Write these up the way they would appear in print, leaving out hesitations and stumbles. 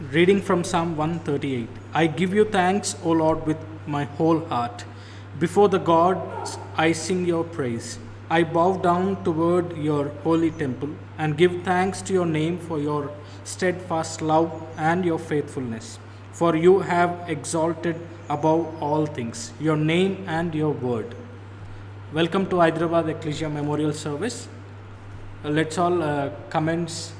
Reading from Psalm 138. I give you thanks, O Lord, with my whole heart. Before the gods, I sing your praise. I bow down toward your holy temple and give thanks to your name for your steadfast love and your faithfulness. For you have exalted above all things your name and your word. Welcome to Hyderabad Ecclesia Memorial Service. Let's all commence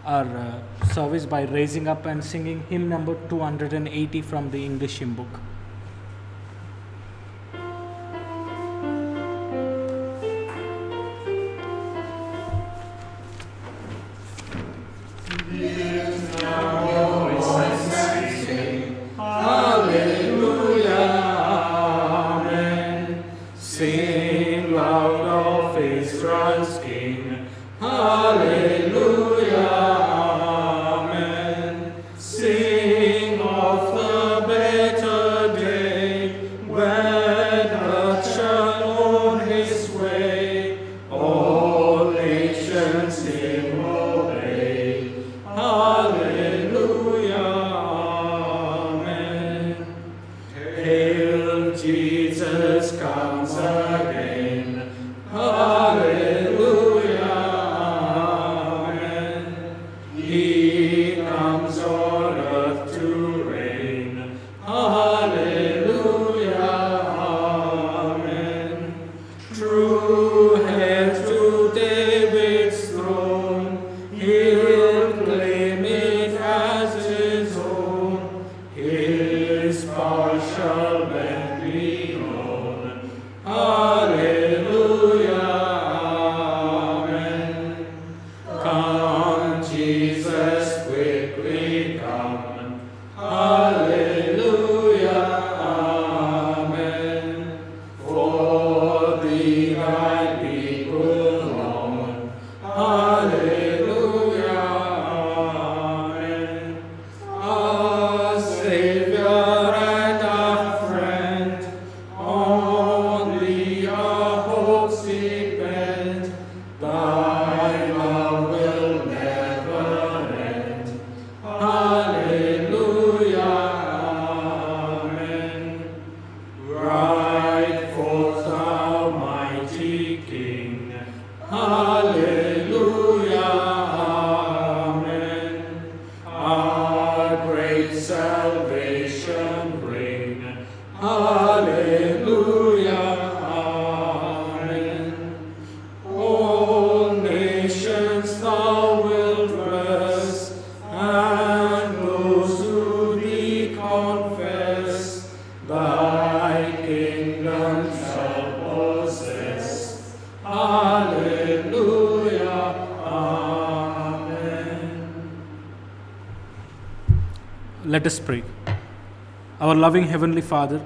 our service by raising up and singing hymn number 280 from the English hymn book. Let us pray. Our loving Heavenly Father,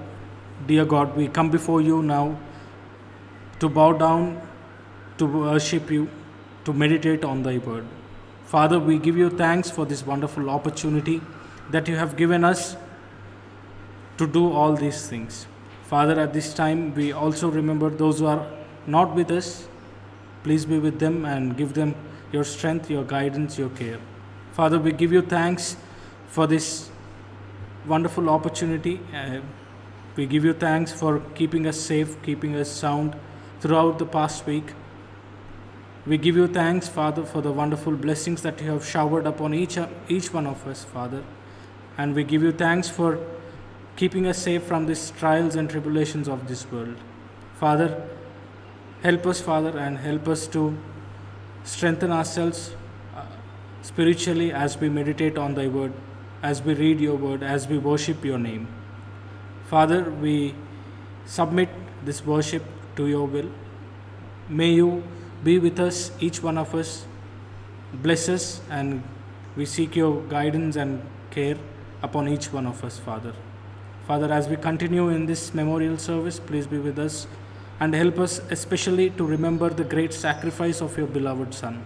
dear God, we come before you now to bow down, to worship you, to meditate on thy word. Father, we give you thanks for this wonderful opportunity that you have given us to do all these things. Father, at this time, we also remember those who are not with us. Please be with them and give them your strength, your guidance, your care. Father, we give you thanks for this wonderful opportunity. We give you thanks for keeping us safe, keeping us sound throughout the past week. We give you thanks, Father, for the wonderful blessings that you have showered upon each one of us, Father. And we give you thanks for keeping us safe from these trials and tribulations of this world. Father, help us, Father, and help us to strengthen ourselves spiritually as we meditate on thy word, as we read your word, as we worship your name. Father, we submit this worship to your will. May you be with us, each one of us. Bless us, and we seek your guidance and care upon each one of us, Father. Father, as we continue in this memorial service, please be with us and help us especially to remember the great sacrifice of your beloved Son,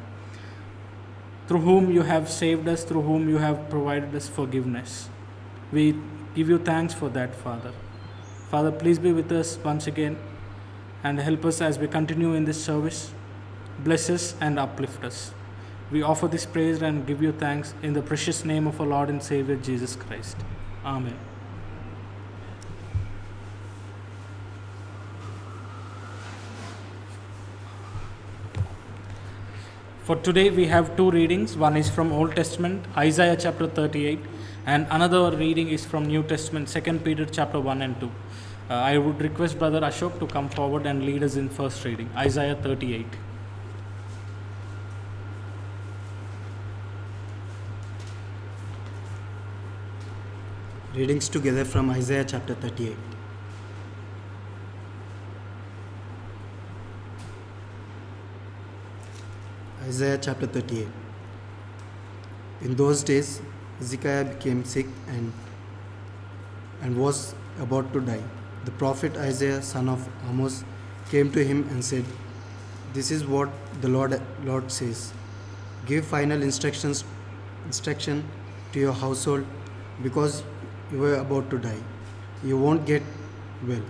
through whom you have saved us, through whom you have provided us forgiveness. We give you thanks for that, Father. Father, please be with us once again and help us as we continue in this service. Bless us and uplift us. We offer this praise and give you thanks in the precious name of our Lord and Savior Jesus Christ. Amen. For today we have two readings. One is from Old Testament, Isaiah chapter 38, and another reading is from New Testament, 2 Peter chapter 1 and 2. I would request Brother Ashok to come forward and lead us in first reading, Isaiah 38. Readings together from Isaiah chapter 38. Isaiah chapter 38. In those days, Hezekiah became sick and was about to die. The prophet Isaiah, son of Amos, came to him and said, "This is what the Lord says. Give final instruction to your household, because you are about to die. You won't get well."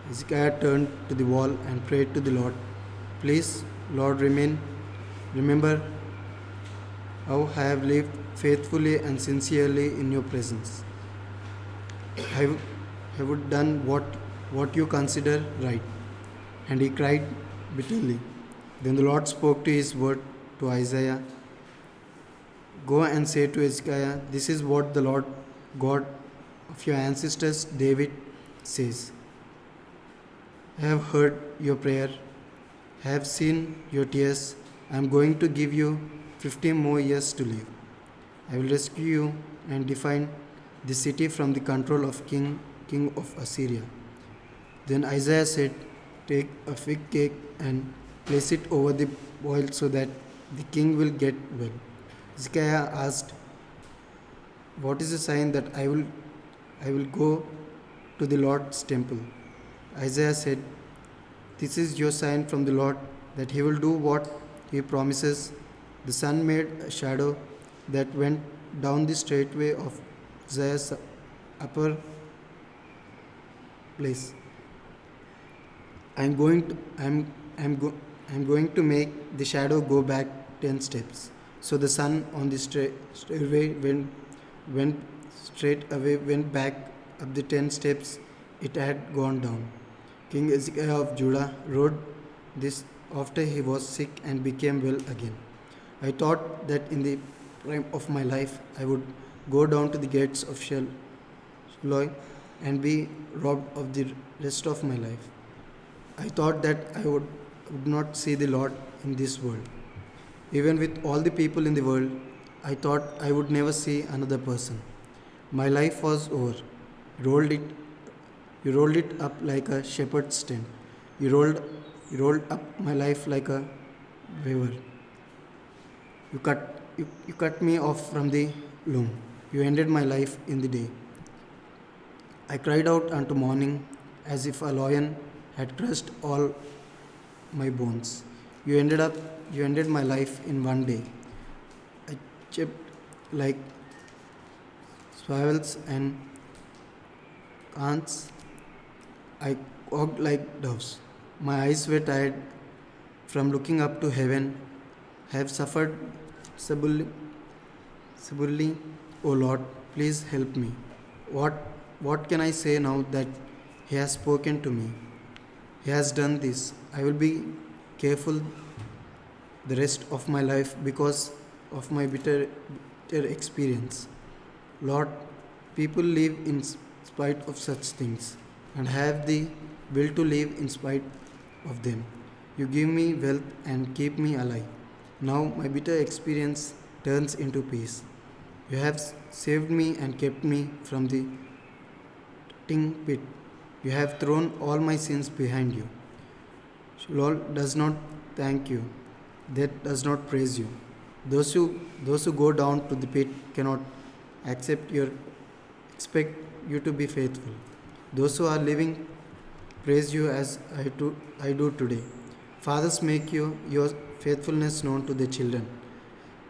Hezekiah turned to the wall and prayed to the Lord, "Please, Lord, remember how I have lived faithfully and sincerely in your presence. I would done what you consider right." And he cried bitterly. Then the Lord spoke to his word to Isaiah, "Go and say to Hezekiah, this is what the Lord God of your ancestors David says. I have heard your prayer, I have seen your tears. I am going to give you 50 more years to live. I will rescue you and defend the city from the control of king of Assyria." Then Isaiah said, "Take a fig cake and place it over the boil so that the king will get well." Hezekiah asked, "What is the sign that I will go to the Lord's temple?" Isaiah said, "This is your sign from the Lord, that he will do what he promises." The sun made a shadow that went down the straightway of Uzziah's upper place. I'm going to make the shadow go back 10 steps. So the sun on the straightway went straight away, went back up the 10 steps it had gone down. King Hezekiah of Judah wrote this after he was sick and became well again. I thought that in the prime of my life I would go down to the gates of Sheol and be robbed of the rest of my life. I thought that I would not see the Lord in this world. Even with all the people in the world, I thought I would never see another person. My life was over. You rolled it up like a shepherd's tent. You rolled up my life like a weaver. You cut me off from the loom. You ended my life in the day. I cried out unto morning, as if a lion had crushed all my bones. You ended my life in one day. I chipped like swallows and ants. I quaked like doves. My eyes were tired from looking up to heaven. I have suffered severely. O Lord, please help me. What can I say now that He has spoken to me? He has done this. I will be careful the rest of my life because of my bitter experience. Lord, people live in spite of such things and have the will to live in spite of them. You give me wealth and keep me alive. Now my bitter experience turns into peace. You have saved me and kept me from the pit. You have thrown all my sins behind you. Sheol does not thank you. That does not praise you. Those who go down to the pit cannot expect you to be faithful. Those who are living praise you as I do today. Fathers, make your faithfulness known to their children.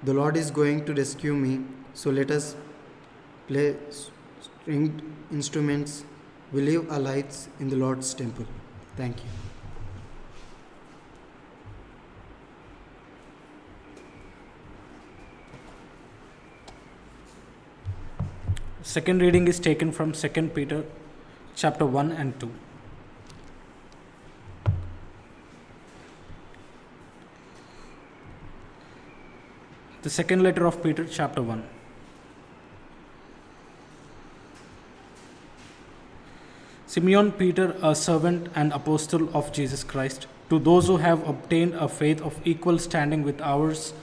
The Lord is going to rescue me, so let us play stringed instruments. We live our lives in the Lord's temple. Thank you. Second reading is taken from 2 Peter chapter 1 and 2. The second letter of Peter chapter 1. Simeon Peter, a servant and apostle of Jesus Christ, to those who have obtained a faith of equal standing with ours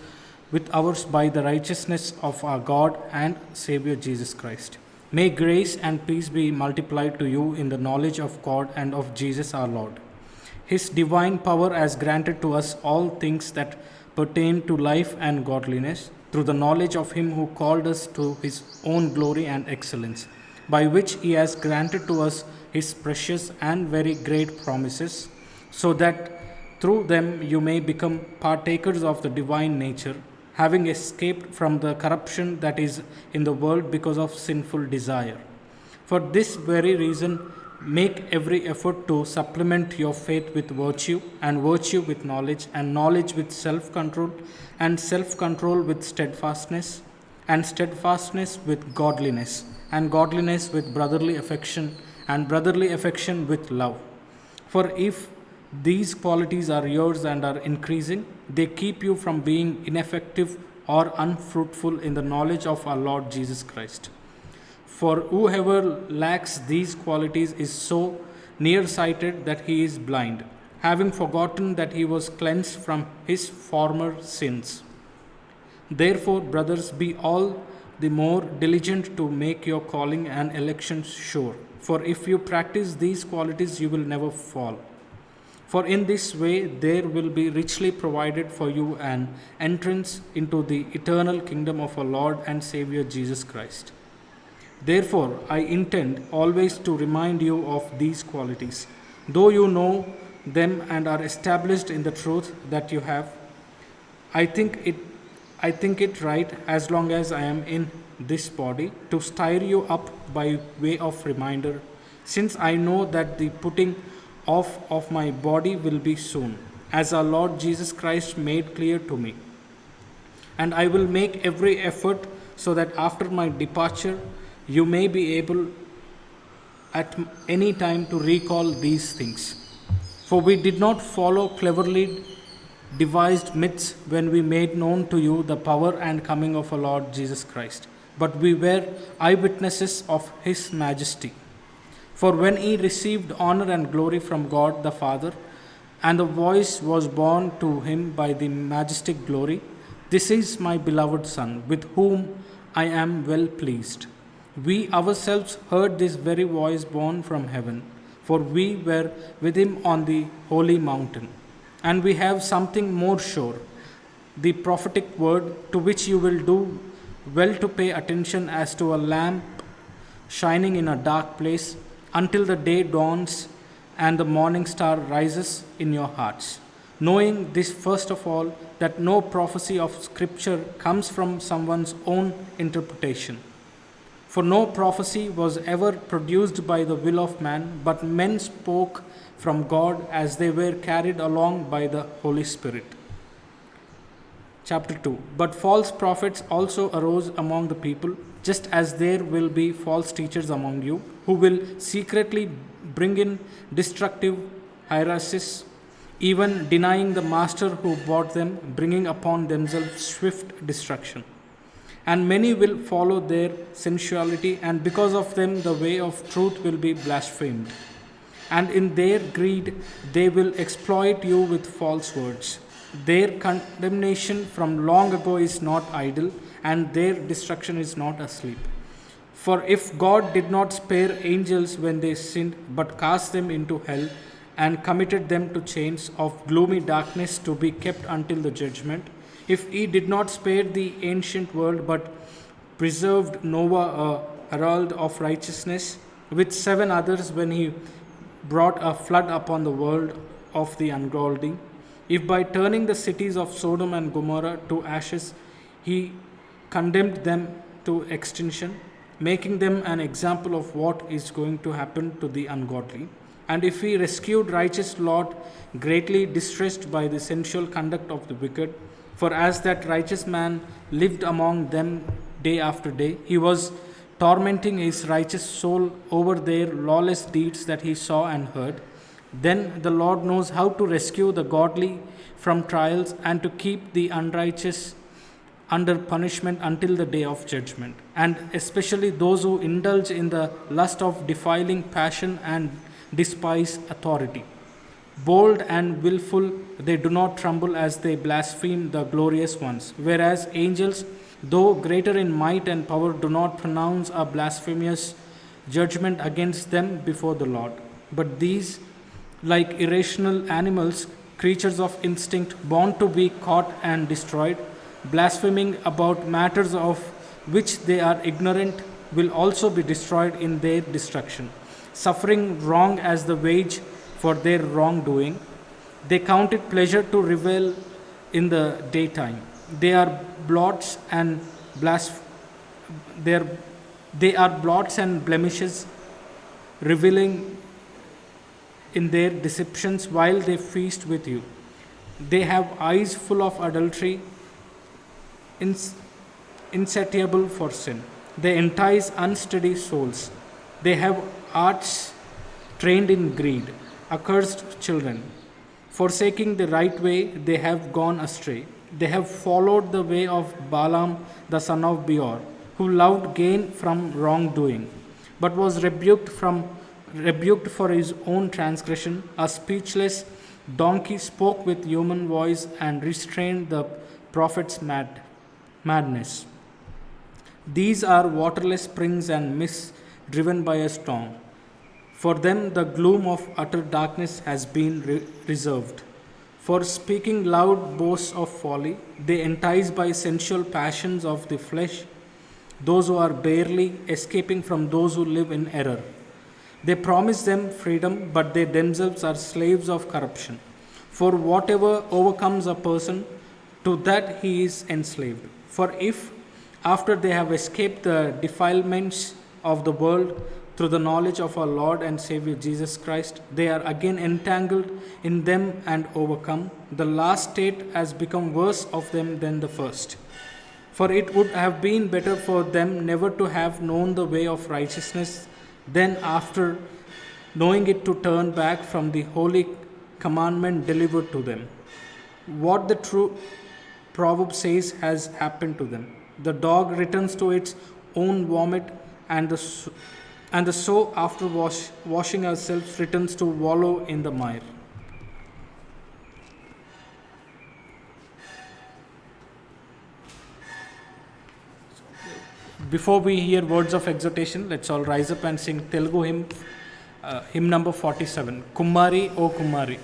by the righteousness of our God and Savior Jesus Christ. May grace and peace be multiplied to you in the knowledge of God and of Jesus our Lord. His divine power has granted to us all things that pertain to life and godliness, through the knowledge of Him who called us to His own glory and excellence, by which He has granted to us His precious and very great promises, so that through them you may become partakers of the divine nature, having escaped from the corruption that is in the world because of sinful desire. For this very reason, make every effort to supplement your faith with virtue, and virtue with knowledge, and knowledge with self-control, and self-control with steadfastness, and steadfastness with godliness, and godliness with brotherly affection, and brotherly affection with love. For if these qualities are yours and are increasing, they keep you from being ineffective or unfruitful in the knowledge of our Lord Jesus Christ. For whoever lacks these qualities is so nearsighted that he is blind, having forgotten that he was cleansed from his former sins. Therefore, brothers, be all the more diligent to make your calling and election sure. For if you practice these qualities, you will never fall. For in this way there will be richly provided for you an entrance into the eternal kingdom of our Lord and Savior Jesus Christ. Therefore, I intend always to remind you of these qualities, though you know them and are established in the truth that you have. I think it right, as long as I am in this body, to stir you up by way of reminder, since I know that the putting off of my body will be soon, as our Lord Jesus Christ made clear to me. And I will make every effort so that after my departure you may be able at any time to recall these things. For we did not follow cleverly devised myths when we made known to you the power and coming of our Lord Jesus Christ, but we were eyewitnesses of His majesty. For when He received honor and glory from God the Father, and the voice was borne to Him by the majestic glory, "This is my beloved Son, with whom I am well pleased." We ourselves heard this very voice borne from heaven, for we were with Him on the holy mountain. And we have something more sure, the prophetic word, to which you will do well to pay attention as to a lamp shining in a dark place, until the day dawns and the morning star rises in your hearts. Knowing this first of all, that no prophecy of Scripture comes from someone's own interpretation. For no prophecy was ever produced by the will of man, but men spoke from God as they were carried along by the Holy Spirit. Chapter 2. But false prophets also arose among the people, just as there will be false teachers among you, who will secretly bring in destructive heresies, even denying the master who bought them, bringing upon themselves swift destruction. And many will follow their sensuality, and because of them the way of truth will be blasphemed. And in their greed they will exploit you with false words. Their condemnation from long ago is not idle, and their destruction is not asleep. For if God did not spare angels when they sinned, but cast them into hell, and committed them to chains of gloomy darkness to be kept until the judgment, if He did not spare the ancient world, but preserved Noah, a herald of righteousness, with 7 others when He brought a flood upon the world of the ungodly, if by turning the cities of Sodom and Gomorrah to ashes He condemned them to extinction, making them an example of what is going to happen to the ungodly, and if He rescued righteous Lot, greatly distressed by the sensual conduct of the wicked, for as that righteous man lived among them day after day, he was tormenting his righteous soul over their lawless deeds that he saw and heard. Then the Lord knows how to rescue the godly from trials and to keep the unrighteous under punishment until the day of judgment, and especially those who indulge in the lust of defiling passion and despise authority. Bold and willful, they do not tremble as they blaspheme the glorious ones, whereas angels, though greater in might and power, do not pronounce a blasphemous judgment against them before the Lord. But these, like irrational animals, creatures of instinct, born to be caught and destroyed, blaspheming about matters of which they are ignorant, will also be destroyed in their destruction, suffering wrong as the wage for their wrongdoing. They count it pleasure to revel in the daytime. They are blots and they are blots and blemishes, reveling in their deceptions while they feast with you. They have eyes full of adultery, insatiable for sin. They entice unsteady souls. They have hearts trained in greed, accursed children. Forsaking the right way, they have gone astray. They have followed the way of Balaam the son of Beor, who loved gain from wrongdoing, but was rebuked for his own transgression. A speechless donkey spoke with human voice and restrained the prophet's madness. These are waterless springs and mists driven by a storm. For them, the gloom of utter darkness has been reserved. For speaking loud boasts of folly, they entice by sensual passions of the flesh those who are barely escaping from those who live in error. They promise them freedom, but they themselves are slaves of corruption. For whatever overcomes a person, to that he is enslaved. For if, after they have escaped the defilements of the world through the knowledge of our Lord and Savior Jesus Christ, they are again entangled in them and overcome, the last state has become worse of them than the first. For it would have been better for them never to have known the way of righteousness than after knowing it to turn back from the holy commandment delivered to them. What the true proverb says has happened to them. The dog returns to its own vomit, and the sow, after washing herself, returns to wallow in the mire. Before we hear words of exhortation, let's all rise up and sing Telugu hymn number 47, Kummari O Kummari.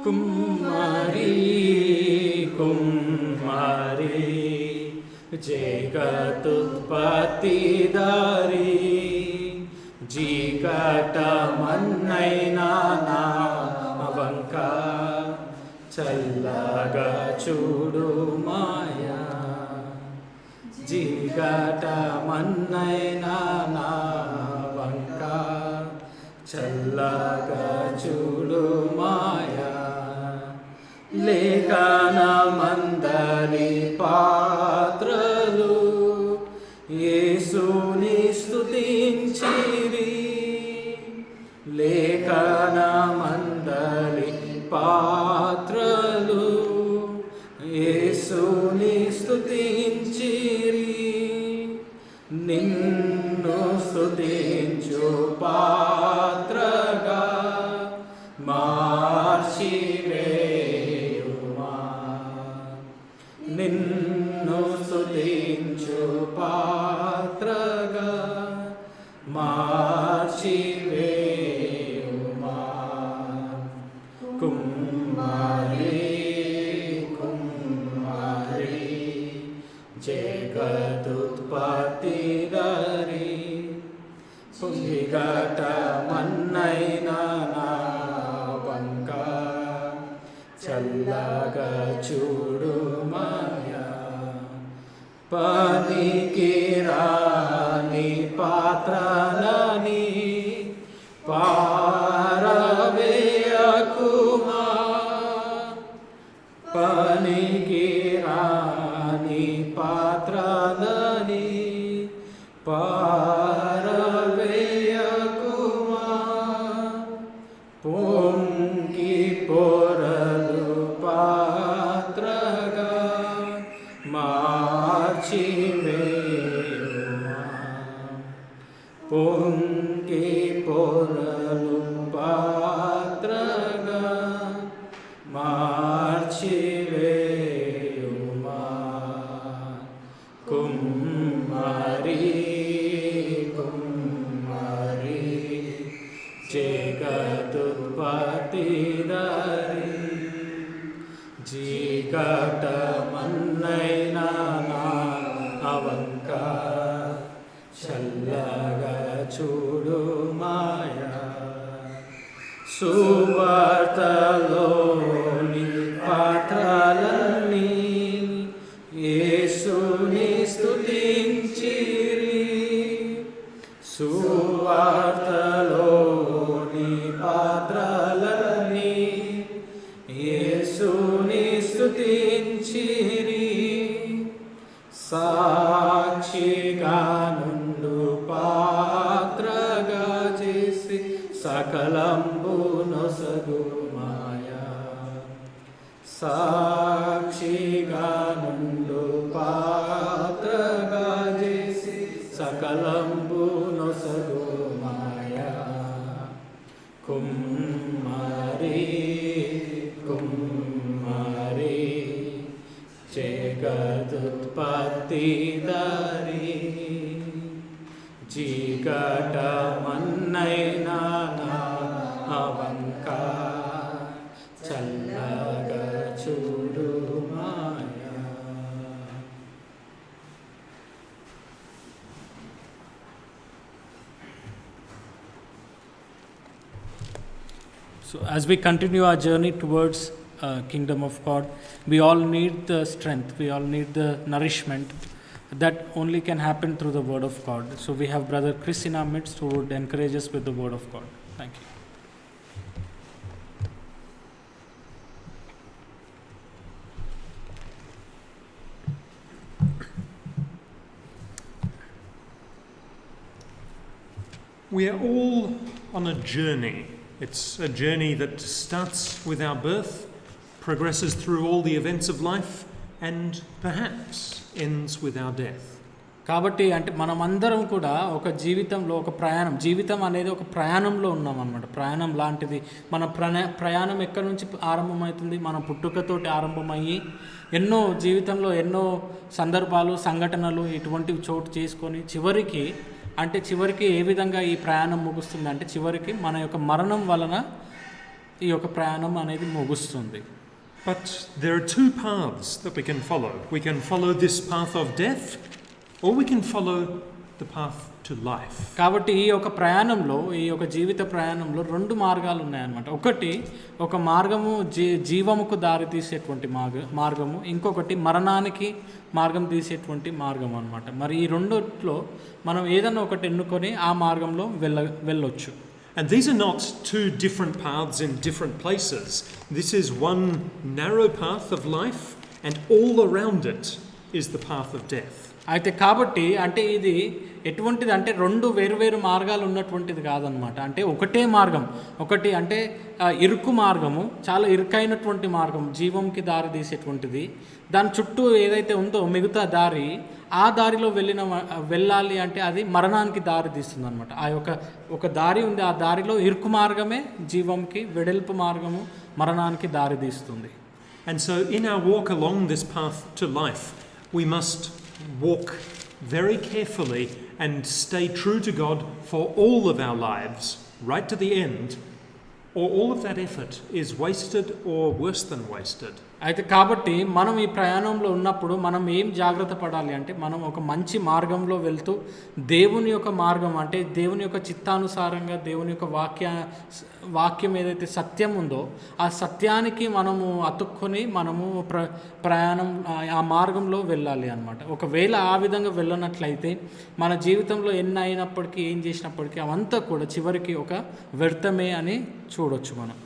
Kummari, Kummari, Jagatutpatti Dari, Jigata Mannaina Navanka, Challaga Chudu Maya, Jigata Mannaina Navanka, Challaga Chudu Maya. లేఖన మందలి పాత్రలు యేసుని స్తుతించిరి. లేఖన మందలి పాత్రలు యేసుని స్తుతించిరి. నిన్ను స్తుతించు పాత్రగా మార్చివే. నిన్ను స్తుతించు పాత్రగా మార్చివేయుమా. కుమ్మరి, కుమ్మరి, జగదుత్పత్తి దారి, సుందిగట మన్నైన నావంక, చల్లగా చూడు మాయా. పనికి రాని పాత్రలని పారవేయకుమా. పొంగి పొరలు పాత్రగా మార్చివేయుమా. పొంగి పొరలు పాత్రగా మార్చివేయుమా. కుమ్మరి కుమ్మరి జగదుత్పత్తిదారి జీగటమన్నైన నా అవంక చల్లగా చూడు మాయా. సువార్తలోని పాఠాలన్నీ యేసుని స్తుతించిరి. సువార్తలోని పాత్రలన్నీ యేసుని స్తుతించిరి. సాక్షిగా నుండు పాత్రగా చేసి సకలంబు నొసగు మాయా. సాక్షిగా నుండు పాత్రగా చేసి సకలంబు నొసగు మాయా. కుమ్మరి కుమ్మరి జగదుత్పత్తిదారి జీగటమన్నైన నా అవంక చల్లగా చూడు మాయా. So as we continue our journey towards kingdom of God, we all need the strength, we all need the nourishment that only can happen through the word of God. So we have brother Chris in our midst who would encourage us with the word of God. Thank you. We are all on a journey. It's a journey that starts with our birth, progresses through all the events of life, and perhaps ends with our death. కాబట్టి అంటే మనమందరం కూడా ఒక జీవితంలో ఒక జీవితం అనేది ఒక ప్రయాణంలో ఉన్నాం అన్నమాట. ప్రయాణం లాంటిది. మన ప్రయాణం ఎక్కడి నుంచి ఆరంభమవుతుంది? మన పుట్టుకతోటి ఆరంభమయ్యి జీవితంలో ఎన్నో సందర్భాలు సంఘటనలు ఇటువంటివి చోటు చేసుకొని చివరికి ఏ విధంగా ఈ ప్రయాణం ముగుస్తుంది అంటే చివరికి మన యొక్క మరణం వలన ఈ యొక్క ప్రయాణం అనేది ముగుస్తుంది. But there are two paths that we can follow. We can follow this path of death, or we can follow the path to life. కాబట్టి ఈ యొక్క ప్రయాణంలో ఈ యొక్క జీవిత ప్రయాణంలో రెండు మార్గాలు ఉన్నాయన్నమాట. ఒకటి ఒక మార్గము జీవముకు దారి తీసేటువంటి మార్గము, ఇంకొకటి మరణానికి మార్గం తీసేటువంటి మార్గం అన్నమాట. మరి ఈ రెండిట్లో మనం ఏదైనా ఒకటి ఎన్నుకొని ఆ మార్గంలో వెళ్ళొచ్చు. And these are not two different paths in different places. This is one narrow path of life, and all around it is the path of death. అయితే కాబట్టి అంటే ఇది ఎటువంటిది అంటే రెండు వేరువేరు మార్గాలు ఉన్నటువంటిది కాదనమాట. అంటే ఒకటే మార్గం, ఒకటి అంటే ఇరుకు మార్గము, చాలా ఇరుకైనటువంటి మార్గం, జీవంకి దారి తీసేటువంటిది. దాని చుట్టూ ఏదైతే ఉందో మిగతా దారి, ఆ దారిలో వెళ్ళాలి అంటే అది మరణానికి దారి తీస్తుంది అనమాట. ఆ ఒక దారి ఉంది, ఆ దారిలో ఇరుకు మార్గమే జీవంకి, వెడల్పు మార్గము మరణానికి దారి తీస్తుంది. And so in our walk along this path to life, we must walk very carefully and stay true to God for all of our lives, right to the end, or all of that effort is wasted or worse than wasted. అయితే కాబట్టి మనం ఈ ప్రయాణంలో ఉన్నప్పుడు మనం ఏం జాగ్రత్త పడాలి అంటే మనం ఒక మంచి మార్గంలో వెళ్తూ దేవుని యొక్క మార్గం అంటే దేవుని యొక్క చిత్తానుసారంగా దేవుని యొక్క వాక్యం ఏదైతే సత్యం ఉందో ఆ సత్యానికి మనము అతుక్కొని మనము ప్రయాణం ఆ మార్గంలో వెళ్ళాలి అన్నమాట. ఒకవేళ ఆ విధంగా వెళ్ళనట్లయితే మన జీవితంలో ఎన్ని అయినప్పటికీ ఏం చేసినప్పటికీ అవంతా కూడా చివరికి ఒక వ్యర్థమే అని చూడొచ్చు మనం.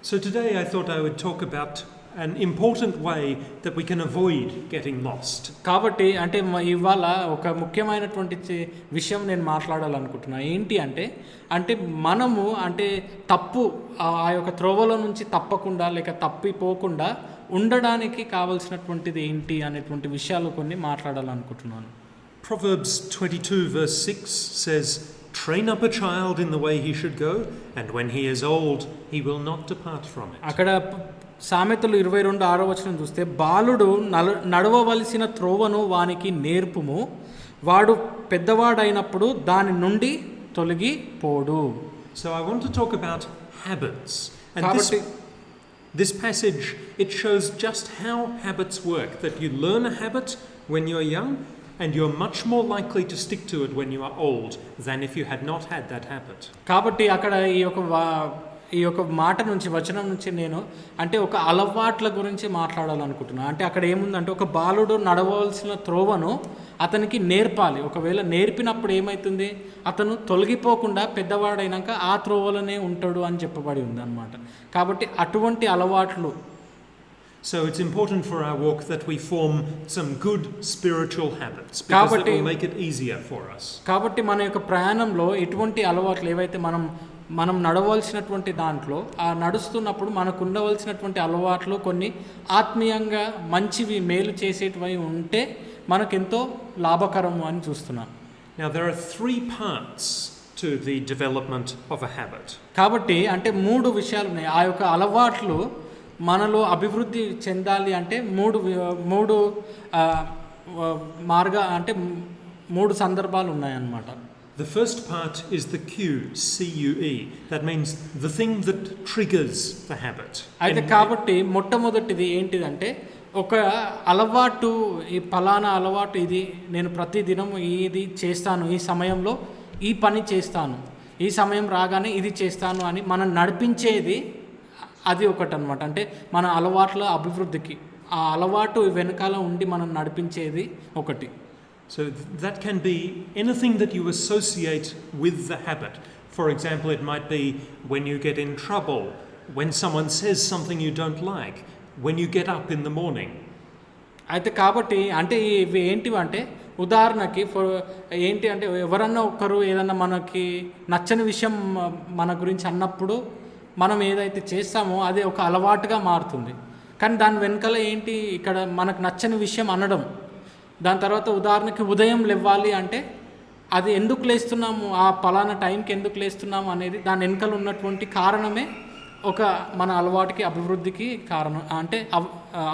So today I thought I would talk about an important way that we can avoid getting lost. కాబట్టి అంటే ఇవాళ ఒక ముఖ్యమైనటువంటి విషయం నేను మాట్లాడాలనుకుంటున్నా. ఏంటి అంటే అంటే మనము అంటే తప్పు ఆ యొక్క త్రోవలో నుంచి తప్పకుండా లేక తప్పిపోకుండా ఉండడానికి కావాల్సినటువంటిది ఏంటి అనేటువంటి విషయాలు కొన్ని మాట్లాడాలనుకుంటున్నాను. Proverbs 22 verse 6 says, "Train up a child in the way he should go, and when he is old, he will not depart from it." అక్కడ సామెతలు 22:6 చూస్తే బాలుడు నడవవలసిన త్రోవను వానికి నేర్పుము, వాడు పెద్దవాడైనప్పుడు దాని నుండి తొలగిపోడు. So I want to talk about habits. And కాబట్టి this passage, it shows just how habits work, that you learn a habit when you're young, and you're much more likely to stick to it when you are old than if you had not had that habit. కాబట్టి అక్కడ ఈ యొక్క మాట నుంచి వచనం నుంచి నేను అంటే ఒక అలవాట్ల గురించి మాట్లాడాలనుకుంటున్నాను. అంటే అక్కడ ఏముందంటే ఒక బాలుడు నడవలసిన త్రోవను అతనికి నేర్పాలి. ఒకవేళ నేర్పినప్పుడు ఏమవుతుంది, అతను తొలగిపోకుండా పెద్దవాడైనాక ఆ త్రోవలోనే ఉంటాడు అని చెప్పబడి ఉంది అన్నమాట. కాబట్టి అటువంటి అలవాట్లు. So it's important for our walk that we form some good spiritual habits, because that will make it easier for us. కాబట్టి మన యొక్క ప్రయాణంలో ఎటువంటి అలవాట్లు ఏవైతే మనం నడవలసినటువంటి దాంట్లో ఆ నడుస్తున్నప్పుడు మనకు ఉండవలసినటువంటి అలవాట్లు కొన్ని ఆత్మీయంగా మంచివి మేలు చేసేటివి ఉంటే మనకెంతో లాభకరము అని చూస్తున్నాను. Now there are 3 parts to the development of a habit. కాబట్టి అంటే 3 విషయాలు ఉన్నాయి. ఆ యొక్క అలవాట్లు మనలో అభివృద్ధి చెందాలి అంటే మూడు అంటే 3 సందర్భాలు ఉన్నాయన్నమాట. The first part is the CUE. That means the thing that triggers the habit. అయితే కాబట్టి మొట్టమొదటిది ఏంటిదంటే ఒక అలవాటు, ఈ ఫలానా అలవాటు ఇది నేను ప్రతిదినం ఇది చేస్తాను, ఈ సమయంలో ఈ పని చేస్తాను, ఈ సమయం రాగానే ఇది చేస్తాను అని మనం నడిపించేది అది ఒకటి అనమాట. అంటే మన అలవాట్ల అభివృద్ధికి ఆ అలవాటు వెనకాల ఉండి మనం నడిపించేది ఒకటి. So that can be anything that you associate with the habit. For example, it might be when you get in trouble, when someone says something you don't like, when you get up in the morning. అయితే కాబట్టి అంటే ఇవి ఏంటివంటే ఉదాహరణకి ఏంటి అంటే ఎవరన్నా ఒకరు ఏదన్నా మనకి నచ్చని విషయం మన గురించి అన్నప్పుడు మనం ఏదైతే చేస్తామో అది ఒక అలవాటుగా మారుతుంది. కానీ దాని వెనకాల ఏంటి, ఇక్కడ మనకు నచ్చని విషయం అనడం. దాని తర్వాత ఉదాహరణకి ఉదయం లేవాలి అంటే అది ఎందుకు లేస్తున్నాము, ఆ పలానా టైంకి ఎందుకు లేస్తున్నాము అనేది దాని వెనకాల ఉన్నటువంటి కారణమే ఒక మన అలవాటుకి అభివృద్ధికి కారణం అంటే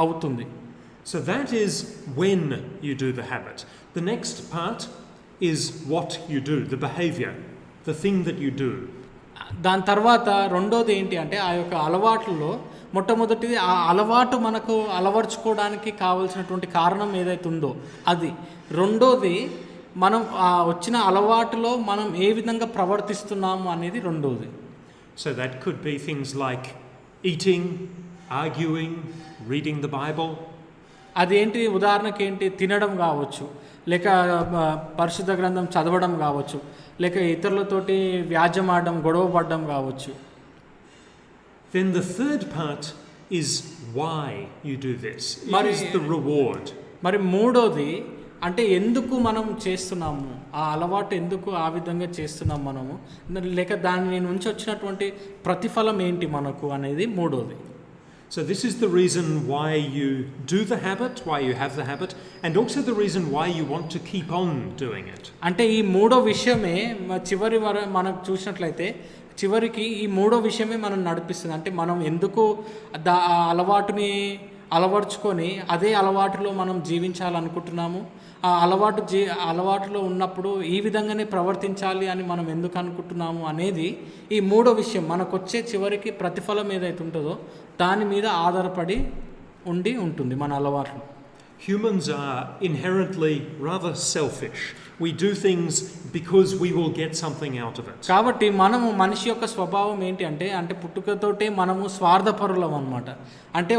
అవుతుంది. So that is when you do the habit. The next part is what you do, the behavior, the thing that you do. దాని తర్వాత రెండోది ఏంటి అంటే ఆ యొక్క అలవాట్లలో మొట్టమొదటిది ఆ అలవాటు మనకు అలవర్చుకోవడానికి కావాల్సినటువంటి కారణం ఏదైతే ఉందో అది. రెండోది మనం ఆ వచ్చిన అలవాటులో మనం ఏ విధంగా ప్రవర్తిస్తున్నాము అనేది రెండోది. So that could be things like eating, arguing, reading the Bible. అదేంటి, ఉదాహరణకి ఏంటి, తినడం కావచ్చు, లేక పరిశుద్ధ గ్రంథం చదవడం కావచ్చు, లేక ఇతరులతోటి వ్యాజ్యమాడడం, గొడవ పడడం కావచ్చు. Then the third part is why you do this. It is the reward. మరి మూడోది అంటే ఎందుకు మనం చేస్తున్నాము, ఆ అలవాటు ఎందుకు ఆ విధంగా చేస్తున్నాం మనము, లేక దాని నుంచి వచ్చినటువంటి ప్రతిఫలం ఏంటి మనకు అనేది మూడోది. So this is the reason why you do the habit, why you have the habit, and also the reason why you want to keep on doing it. అంటే ఈ మూడో విషయమే చివరి వరకు మనకు చూసినట్లయితే చివరికి ఈ మూడో విషయమే మనం నడిపిస్తుంది. అంటే మనం ఎందుకు ఆ అలవాటుని అలవర్చుకొని అదే అలవాటులో మనం జీవించాలనుకుంటున్నాము, ఆ అలవాటులో ఉన్నప్పుడు ఈ విధంగానే ప్రవర్తించాలి అని మనం ఎందుకు అనుకుంటున్నాము అనేది ఈ మూడో విషయం మనకు వచ్చే చివరికి ప్రతిఫలం ఏదైతే ఉంటుందో దాని మీద ఆధారపడి ఉంటుంది మన అలవాట్లు. Humans are inherently rather selfish. We do things because we will get something out of it. కాబట్టి మనిషి యొక్క స్వభావం ఏంటి అంటే పుట్టుకతోటే మనము స్వార్థపరులం అన్నమాట. అంటే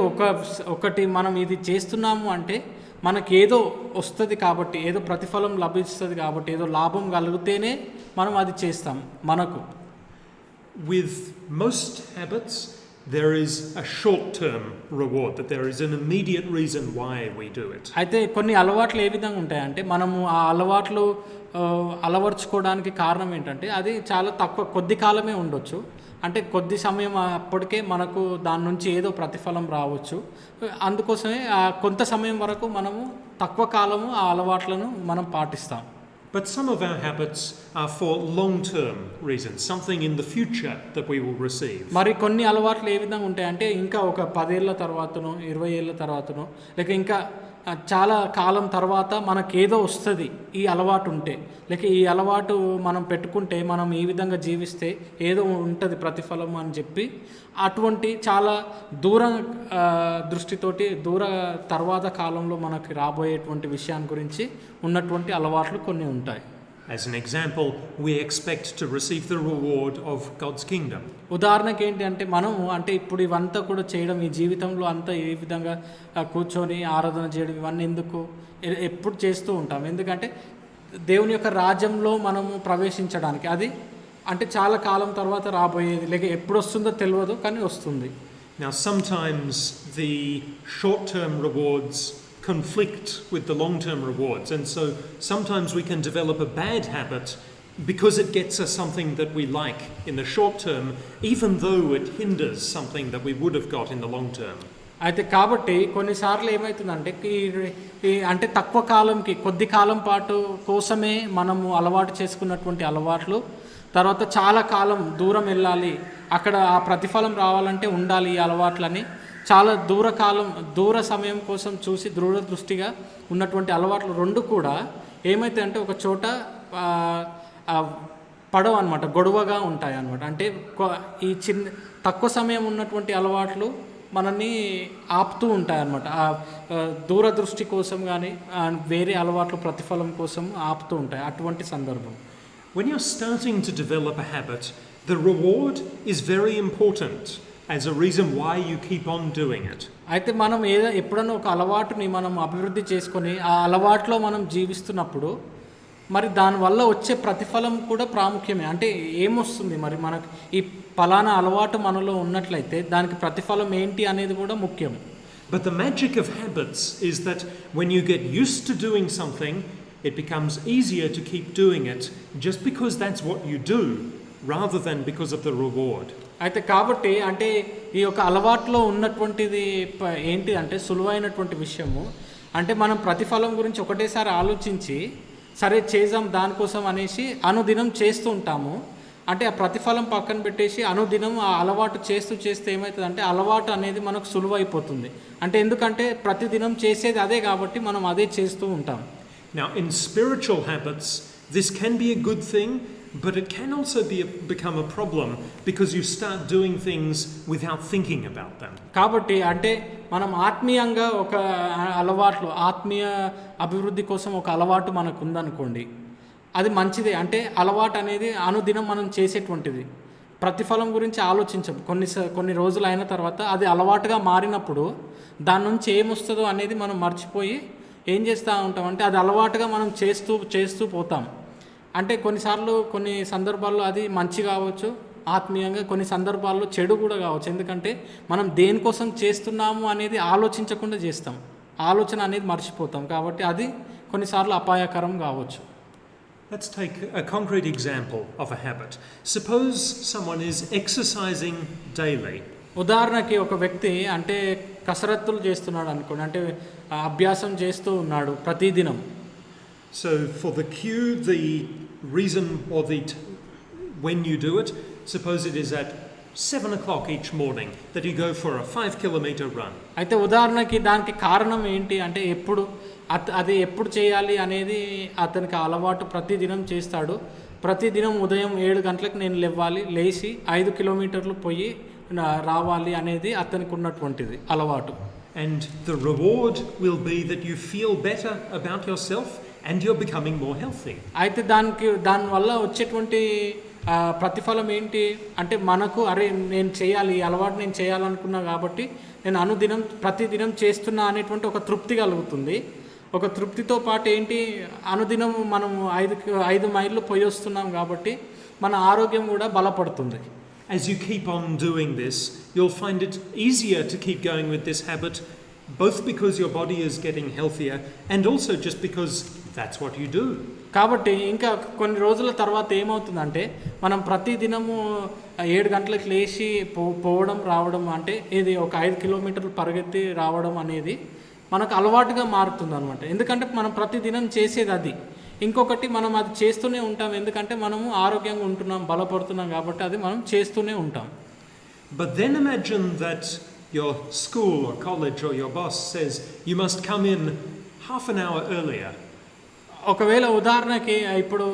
ఒకటి మనం ఇది చేస్తున్నాము అంటే మనకి ఏదో వస్తుంది కాబట్టి, ఏదో ప్రతిఫలం లభిస్తుంది కాబట్టి, ఏదో లాభం కలిగితేనే మనం అది చేస్తాం మనకు. With most habits, there is a short-term reward, that there is an immediate reason why we do it. అయితే కొన్ని అలవాట్లు ఏ విధంగా ఉంటాయంటే మనము ఆ అలవాట్లు అలవర్చుకోవడానికి కారణం ఏంటంటే అది చాలా కొద్ది కాలమే ఉండొచ్చు. అంటే కొద్ది సమయం అప్పటికే మనకు దాని నుంచి ఏదో ప్రతిఫలం రావచ్చు. అందుకోసమే కొంత సమయం వరకు మనము తక్కువ కాలము ఆ అలవాట్లను మనం పాటిస్తాం. But some of our habits are for long-term reasons, something in the future that we will receive. మరి కొన్ని అలవాట్లు ఏ విధంగా ఉంటాయంటే ఇంకా ఒక 10 ఏళ్ల తర్వాతనో 20 ఏళ్ల తర్వాతనో లేక ఇంకా చాలా కాలం తర్వాత మనకేదో వస్తుంది ఈ అలవాటు ఉంటే, లేక ఈ అలవాటు మనం పెట్టుకుంటే మనం ఈ విధంగా జీవిస్తే ఏదో ఉంటుంది ప్రతిఫలం అని చెప్పి అటువంటి చాలా దృష్టితోటి తర్వాత కాలంలో మనకి రాబోయేటువంటి విషయాన్ని గురించి ఉన్నటువంటి అలవాట్లు కొన్ని ఉంటాయి. As an example, we expect to receive the reward of God's kingdom. ఉదాహరణకి ఏంటి అంటే మనము అంటే ఇప్పుడు ఇవంతా కూడా చేయడం ఈ జీవితంలో అంతా ఏ విధంగా కూర్చొని ఆరాధన చేయడం ఇవన్నీ ఎందుకు ఎప్పుడు చేస్తూ ఉంటాం, ఎందుకంటే దేవుని యొక్క రాజ్యంలో మనము ప్రవేశించడానికి. అది అంటే చాలా కాలం తర్వాత రాబోయేది, లేక ఎప్పుడు వస్తుందో తెలియదు కానీ వస్తుంది. Now sometimes the short-term rewards conflict with the long-term rewards, and so sometimes we can develop a bad habit because it gets us something that we like in the short term, even though it hinders something that we would have got in the long term. అయితే కాబట్టి కొన్నిసార్లు ఏమవుతుందంటే అంటే తక్కువ కాలంకి కొద్ది కాలం పాటు కోసమే మనము అలవాటు చేసుకున్నటువంటి అలవాట్లు తర్వాత చాలా కాలం దూరం వెళ్ళాలి, అక్కడ ఆ ప్రతిఫలం రావాలంటే ఉండాలి ఈ అలవాట్లని చాలా దూర సమయం కోసం చూసి దృష్టిగా ఉన్నటువంటి అలవాట్లు రెండు కూడా ఏమైతే అంటే ఒక చోట పడవ అనమాట, గొడవగా ఉంటాయి అన్నమాట. అంటే ఈ తక్కువ సమయం ఉన్నటువంటి అలవాట్లు మనల్ని ఆపుతూ ఉంటాయి అన్నమాట. దూరదృష్టి కోసం కానీ వేరే అలవాట్లు ప్రతిఫలం కోసం ఆపుతూ ఉంటాయి అటువంటి సందర్భం. When you're starting to develop a habit, the reward is very important as a reason why you keep on doing it. అయితే మనం ఎప్పుడన్నా ఒక అలవాటుని మనం అభివృద్ధి చేసుకొని ఆ అలవాటులో మనం జీవిస్తున్నప్పుడు మరి దానివల్ల వచ్చే ప్రతిఫలం కూడా ప్రాముఖ్యమే. అంటే ఏమొస్తుంది మరి మనకు ఈ పలానా అలవాటు మనలో ఉన్నట్లయితే దానికి ప్రతిఫలం ఏంటి అనేది కూడా ముఖ్యం. But the magic of habits is that when you get used to doing something, it becomes easier to keep doing it just because that's what you do rather than because of the reward. అయితే కాబట్టి అంటే ఈ యొక్క అలవాట్లో ఉన్నటువంటిది ఏంటి అంటే సులువైనటువంటి విషయము. అంటే మనం ప్రతిఫలం గురించి ఒకటేసారి ఆలోచించి సరే చేద్దాం దానికోసం అనేసి అనుదినం చేస్తూ ఉంటాము. అంటే ఆ ప్రతిఫలం పక్కన పెట్టేసి అనుదినం ఆ అలవాటు చేస్తే ఏమవుతుందంటే అలవాటు అనేది మనకు సులువైపోతుంది. అంటే ఎందుకంటే ప్రతిదినం చేసేది అదే కాబట్టి మనం అదే చేస్తూ ఉంటాం. Now in spiritual habits this can be a good thing, but it can also become a problem because you start doing things without thinking about them. కాబట్టి అంటే మనం ఆత్మీయంగా ఒక అలవాట్లు ఆత్మీయ అభివృద్ధి కోసం ఒక అలవాటు మనకు ఉందనుకోండి, అది మంచిదే. అంటే అలవాటు అనేది అనుదినం మనం చేసేటువంటిది, ప్రతిఫలం గురించి ఆలోచించం. కొన్ని రోజులు అయిన తర్వాత అది అలవాటుగా మారినప్పుడు దాని నుంచి ఏమొస్తుందో అనేది మనం మర్చిపోయి ఏం చేస్తూ ఉంటామంటే అది అలవాటుగా మనం చేస్తూ పోతాం. అంటే కొన్ని సందర్భాల్లో అది మంచి కావచ్చు ఆత్మీయంగా, కొన్ని సందర్భాల్లో చెడు కూడా కావచ్చు. ఎందుకంటే మనం దేనికోసం చేస్తున్నాము అనేది ఆలోచించకుండా చేస్తాం, ఆలోచన అనేది మర్చిపోతాం. కాబట్టి అది కొన్నిసార్లు అపాయకరం కావచ్చు. Let's take a concrete example of a habit. Suppose someone is exercising daily. ఉదాహరణకి ఒక వ్యక్తి అంటే కసరత్తులు చేస్తున్నాడు అనుకోండి, అంటే అభ్యాసం చేస్తూ ఉన్నాడు ప్రతిదినం. So for the cue, the reason or when you do it, suppose it is at 7 o'clock each morning that you go for a 5-kilometer run. అయితే ఉదాహరణకి దానికి కారణం ఏంటి అంటే అది ఎప్పుడు చేయాలి అనేది అతనికి అలవాటు ప్రతిదినం చేస్తాడు. ప్రతిదినం ఉదయం 7 గంటలకు నేను లేచి 5 కిలోమీటర్లు పోయి రావాలి అనేది అతనికి ఉన్నటువంటిది అలవాటు. And the reward will be that you feel better about yourself and you're becoming more healthy. అయితే దానివల్ల వచ్చేటువంటి ప్రతిఫలం ఏంటి అంటే మనకు నేను చేయాలి, ఈ అలవాటు నేను చేయాలనుకున్నా కాబట్టి నేను ప్రతిదినం చేస్తున్నా అనేటువంటి ఒక తృప్తి కలుగుతుంది. ఒక తృప్తితో పాటు ఏంటి అనుదినం మనం 5 మైళ్ళు పోయి వస్తున్నాం కాబట్టి మన ఆరోగ్యం కూడా బలపడుతుంది. as you keep on doing this, you'll find it easier to keep going with this habit, both because your body is getting healthier and also just because that's what you do. కాబట్టి ఇంకా కొన్ని రోజుల తర్వాత ఏమవుతుందంటే మనం ప్రతి దినము 7 గంటలకు లేచి పోవడం రావడం అంటే ఇది ఒక 5 కిలోమీటర్లు పరిగెత్తి రావడం అనేది మనకు అలవాటుగా మారుతుంది అనమాట. ఎందుకంటే మనం ప్రతి దినం చేసేది అది. ఇంకొకటి మనం అది చేస్తూనే ఉంటాం, ఎందుకంటే మనము ఆరోగ్యంగా ఉంటున్నాం, బలపడుతున్నాం కాబట్టి అది మనం చేస్తూనే ఉంటాం. But then imagine that your school or college or your boss says you must come in half an hour earlier. ఒకవేళ ఉదాహరణకి ఇప్పుడు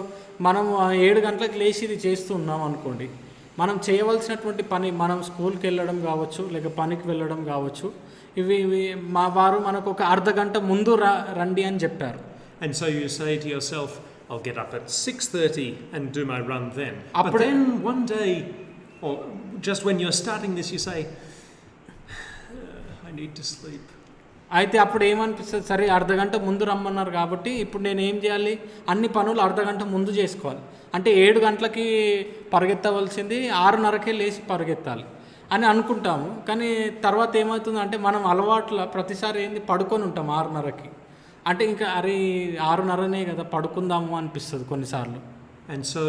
మనం 7 గంటలకు లేచి ఇది చేస్తూ ఉన్నాం అనుకోండి, మనం చేయవలసినటువంటి పని, మనం స్కూల్కి వెళ్ళడం కావచ్చు లేక పనికి వెళ్ళడం కావచ్చు, ఇవి మా వారు మనకు ఒక అర్ధ గంట ముందు రండి అని చెప్పారు. And so you say to yourself, I'll get up at 6:30 and do my run then. But then one day, or just when you're starting this, you say, I need to sleep. అయితే అప్పుడు ఏమనిపిస్తుంది, సరే అర్ధ గంట ముందు రమ్మన్నారు కాబట్టి ఇప్పుడు నేను ఏం చేయాలి, అన్ని పనులు అర్ధ గంట ముందు చేసుకోవాలి. అంటే 7 గంటలకి పరిగెత్తవలసింది 6:30కే లేచి పరిగెత్తాలి అని అనుకుంటాము. కానీ తర్వాత ఏమవుతుందంటే మనం అలవాట్ల ప్రతిసారి ఏంది పడుకొని ఉంటాం 6:30కి. అంటే ఇంకా అరే 6:30నే కదా పడుకుందాము అనిపిస్తుంది కొన్నిసార్లు. And so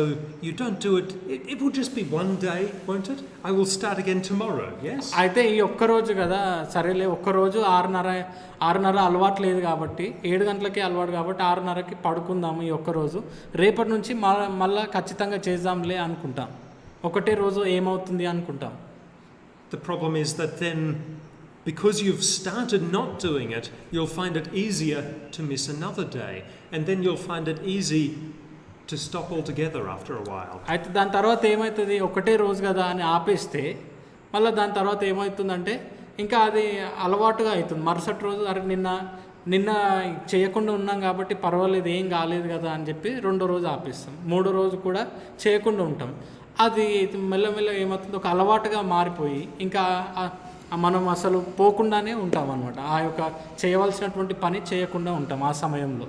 you don't do it. It will just be one day, won't it? I will start again tomorrow, yes? అయితే ఈ ఒక్కరోజు కదా, సరేలే ఒక్కరోజు 6:30 అలవాటు లేదు కాబట్టి 7 గంటలకి అలవాటు కాబట్టి 6:30కి పడుకుందాము ఈ ఒక్కరోజు, రేపటి నుంచి మళ్ళీ ఖచ్చితంగా చేద్దాంలే అనుకుంటాం. ఒకటే రోజు ఏమవుతుంది అనుకుంటాం. The problem is that then, because you've started not doing it, you'll find it easier to miss another day. And then you'll find it easy to stop altogether after a while. అయితే దాని తర్వాత ఏమవుతుంది, ఒకటే రోజు కదా అని ఆపేస్తే మళ్ళీ దాని తర్వాత ఏమవుతుందంటే ఇంకా అది అలవాటుగా అవుతుంది. మరుసటి రోజు అరే నిన్న చేయకుండా ఉన్నాం కాబట్టి పర్వాలేదు, ఏం కాలేదు కదా అని చెప్పి 2వ రోజు ఆపేస్తాం, 3వ రోజు కూడా చేయకుండా ఉంటాం. అది మెల్లమెల్ల ఏమవుతుంది, ఒక అలవాటుగా మారిపోయి ఇంకా మనం అసలు పోకుండానే ఉంటాం అనమాట. ఆ యొక్క చేయవలసినటువంటి పని చేయకుండా ఉంటాం ఆ సమయంలో.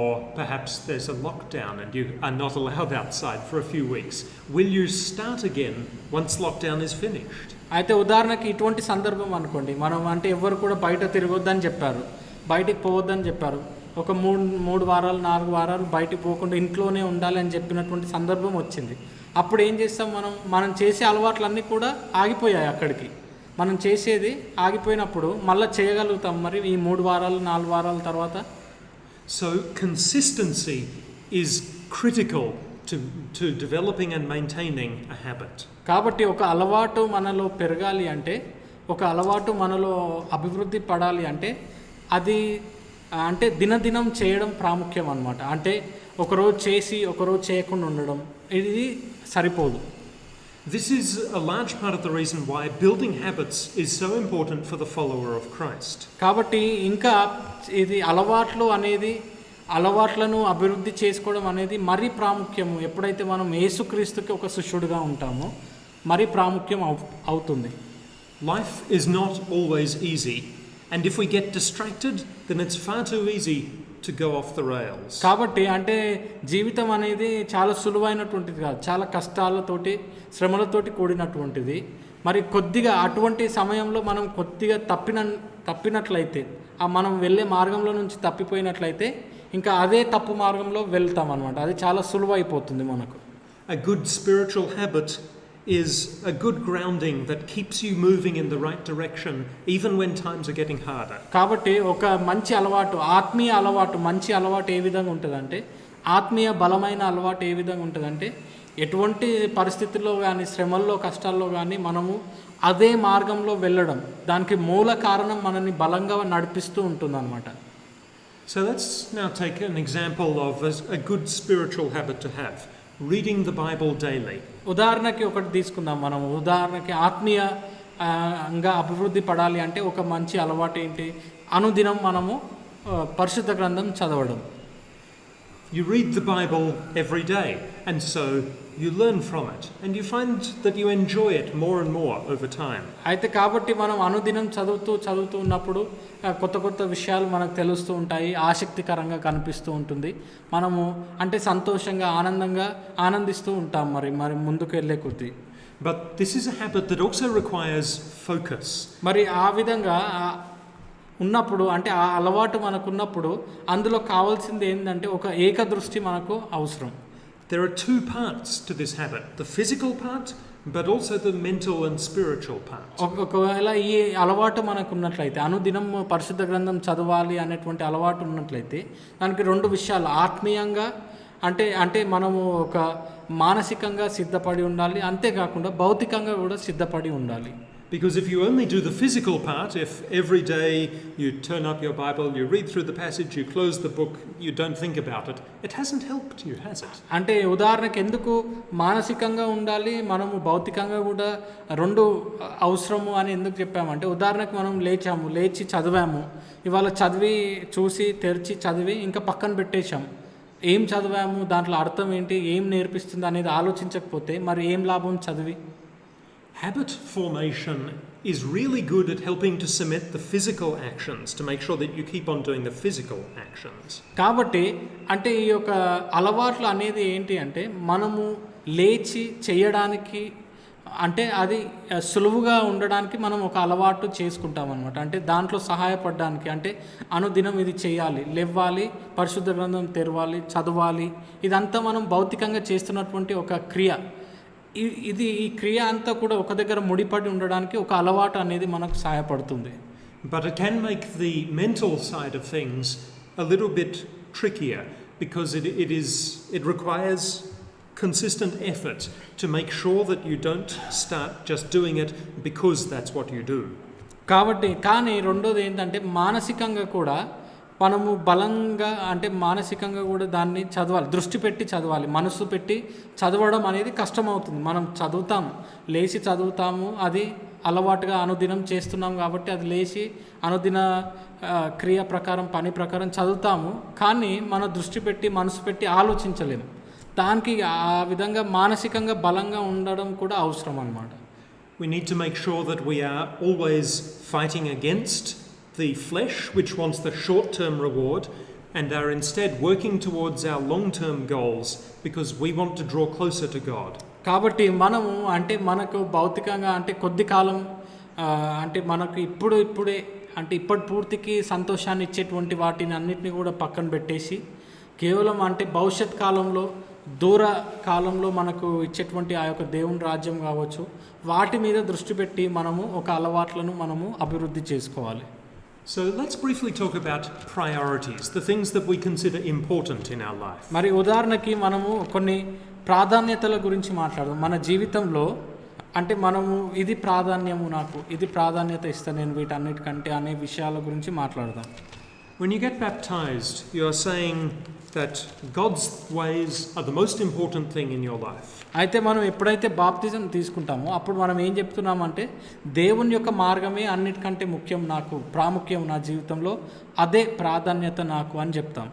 Or perhaps there's a lockdown and you are not allowed outside for a few weeks. Will you start again once lockdown is finished? అయితే ఉదాహరణకి ఇటువంటి సందర్భం అనుకోండి, మనం అంటే ఎవరు కూడా బయట తిరగొద్దని చెప్పారు, బయటికి పోవద్దని చెప్పారు, ఒక 3 వారాలు 4 వారాలు బయటికి పోకుండా ఇంట్లోనే ఉండాలి అని చెప్పినటువంటి సందర్భం వచ్చింది. అప్పుడు ఏం చేస్తాం, మనం చేసే అలవాట్లన్నీ కూడా ఆగిపోయాయి. అక్కడికి మనం చేసేది ఆగిపోయినప్పుడు మళ్ళీ చేయగలుగుతాం మరి ఈ 3 వారాలు 4 వారాల తర్వాత? So consistency is critical to developing and maintaining a habit. కాబట్టి ఒక అలవాటు మనలో పెరగాలి అంటే, ఒక అలవాటు మనలో అభివృద్ధి పడాలి అంటే అది అంటే దినదినం చేయడం ప్రాముఖ్యం అన్నమాట. అంటే ఒకరోజు చేసి ఒకరోజు చేయకుండా ఉండడం ఇది సరిపోదు. This is a large part of the reason why building habits is so important for the follower of Christ. కాబట్టి ఇంకా ఇది అలవాట్లను అభివృద్ధి చేసుకోవడం అనేది మరీ ప్రాముఖ్యము. ఎప్పుడైతే మనం యేసుక్రీస్తుకి ఒక శిష్యుడిగా ఉంటామో మరీ ప్రాముఖ్యం అవుతుంది. Life is not always easy, and if we get distracted, then it's far too easy to go off the rails. కాబట్టి అంటే జీవితం అనేది చాలా సులువైనటువంటిది కాదు, చాలా కష్టాలతోటి శ్రమలతోటి కూడినటువంటిది. మరి కొద్దిగా అటువంటి సమయంలో మనం కొద్దిగా తప్పినట్లయితే, మనం వెళ్ళే మార్గంలో నుంచి తప్పిపోయినట్లయితే ఇంకా అదే తప్పు మార్గంలో వెళ్తాం అనమాట. అది చాలా సులువైపోతుంది మనకు. A good spiritual habit is a good grounding that keeps you moving in the right direction even when times are getting harder. కాబట్టి ఒక మంచి అలవాటు, ఆత్మీయ అలవాటు, మంచి అలవాటు ఏ విధంగా ఉంటుందంటే, ఆత్మీయ బలమైన అలవాటు ఏ విధంగా ఉంటుందంటే, ఎటువంటి పరిస్థితుల్లో కానీ శ్రమల్లో కష్టాల్లో కానీ మనము అదే మార్గంలో వెళ్ళడం, దానికి మూల కారణం మనల్ని బలంగా నడిపిస్తూ ఉంటుందన్నమాట. So let's now take an example of a good spiritual habit to have. Reading the Bible daily. ఉదాహరణకి ఒకటి తీసుకుందాం మనం. ఉదాహరణకి ఆత్మీయంగా అభివృద్ధి పడాలి అంటే ఒక మంచి అలవాటు ఏంటి, అనుదినం మనము పరిశుద్ధ గ్రంథం చదవడం. You read the Bible every day, and so you learn from it, and you find that you enjoy it more and more over time. అయితే కాబట్టి మనం అనుదినం చదువుతూ ఉన్నప్పుడు కొత్త కొత్త విషయాలు మనకు తెలుస్తూ ఉంటాయి, ఆసక్తికరంగా కనిపిస్తూ ఉంటుంది. మనము అంటే సంతోషంగా ఆనందిస్తూ ఉంటాం మరి ముందుకు వెళ్ళే కొద్దీ. But this is a habit that also requires focus. మరి ఆ విధంగా ఉన్నప్పుడు అంటే ఆ అలవాటు మనకున్నప్పుడు అందులో కావాల్సింది ఏంటంటే ఒక ఏకదృష్టి మనకు అవసరం. There are two parts to this habit, the physical part, but also the mental and spiritual part. ఒకవేళ ఈ అలవాటు మనకు ఉన్నట్లయితే అనుదినం పరిశుద్ధ గ్రంథం చదవాలి అనేటువంటి అలవాటు ఉన్నట్లయితే దానికి రెండు విషయాలు, ఆత్మీయంగా అంటే మనము ఒక మానసికంగా సిద్ధపడి ఉండాలి, అంతేకాకుండా భౌతికంగా కూడా సిద్ధపడి ఉండాలి. Because if you only do the physical part, if every day you turn up your Bible, you read through the passage, you close the book, you don't think about it, it hasn't helped you, has it? అంటే ఉదాహరణకు ఎందుకు మానసికంగా ఉండాలి, మనము భౌతికంగా కూడా రెండు అవసరము అని ఎందుకు చెప్పామంటే, ఉదాహరణకు మనం లేచి చదివాము, ఇవాళ చదివి చూసి తెరిచి చదివి ఇంకా పక్కన పెట్టేశాం, ఏం చదివాము, దాంట్లో అర్థం ఏంటి, ఏం నేర్పిస్తుంది అనేది ఆలోచించకపోతే మరి ఏం లాభం చదివి? Habit formation is really good at helping to cement the physical actions, to make sure that you keep on doing the physical actions. కాబట్టి అంటే ఈ యొక్క అలవాట్లు అనేది ఏంటి అంటే మనము లేచి చేయడానికి అంటే అది సులువుగా ఉండడానికి మనం ఒక అలవాటు చేసుకుంటాం అనమాట. అంటే దాంట్లో సహాయపడడానికి, అంటే అనుదినం ఇది చేయాలి, లేవాలి, పరిశుద్ధ గ్రంథం తెరవాలి, చదవాలి, ఇదంతా మనం భౌతికంగా చేస్తున్నటువంటి ఒక క్రియ. ఈ క్రియ అంతా కూడా ఒక దగ్గర ముడిపడి ఉండడానికి ఒక అలవాటు అనేది మనకు సహాయపడుతుంది. But it can make the mental side of things a little bit trickier, because it requires consistent effort to make sure that you don't start just doing it because that's what you do. కానీ రెండోది ఏంటంటే మానసికంగా కూడా మనము బలంగా అంటే మానసికంగా కూడా దాన్ని చదవాలి, దృష్టి పెట్టి చదవాలి, మనసు పెట్టి చదవడం అనేది కష్టమవుతుంది. మనం లేచి చదువుతాము, అది అలవాటుగా అనుదినం చేస్తున్నాం కాబట్టి అది లేచి అనుదిన క్రియ ప్రకారం పని ప్రకారం చదువుతాము, కానీ మన దృష్టి పెట్టి మనసు పెట్టి ఆలోచించలేము. దానికి ఆ విధంగా మానసికంగా బలంగా ఉండడం కూడా అవసరం అన్నమాట. We need to make sure that we are always fighting against the flesh, which wants the short-term reward, and are instead working towards our long-term goals, because we want to draw closer to God. కాబట్టి మనము అంటే మనకు భౌతికంగా అంటే కొద్ది కాలం అంటే మనకు ఇప్పుడే అంటే ఇప్పటి పూర్తికి సంతోషాన్ని ఇచ్చేటువంటి వాటిని అన్నిటిని కూడా పక్కన పెట్టేసి కేవలం అంటే భవిష్యత్ కాలంలో దూర కాలంలో మనకు ఇచ్చేటువంటి ఆ యొక్క దేవుని రాజ్యం కావచ్చు, వాటి మీద దృష్టి పెట్టి మనము ఒక అలవాట్లను మనము అభివృద్ధి చేసుకోవాలి. So let's briefly talk about priorities, the things that we consider important in our life. మరి ఉదాహరణకి మనము కొన్ని ప్రాధాన్యతల గురించి మాట్లాడదాం. మన జీవితంలో అంటే మనము ఇది ప్రాధాన్యము, నాకు ఇది ప్రాధాన్యత ఇస్తాను నేను వీటన్నిటికంటే అనే విషయాల గురించి మాట్లాడదాం. When you get baptized, you are saying that God's ways are the most important thing in your life. అయితే మనం ఎప్పుడైతే బాప్తిజం తీసుకుంటామో అప్పుడు మనం ఏం చెప్తున్నామంటే దేవుని యొక్క మార్గమే అన్నిటికంటే ముఖ్యం, నాకు ప్రాముఖ్యం నా జీవితంలో, అదే ప్రాధాన్యత నాకు అని చెప్తాం.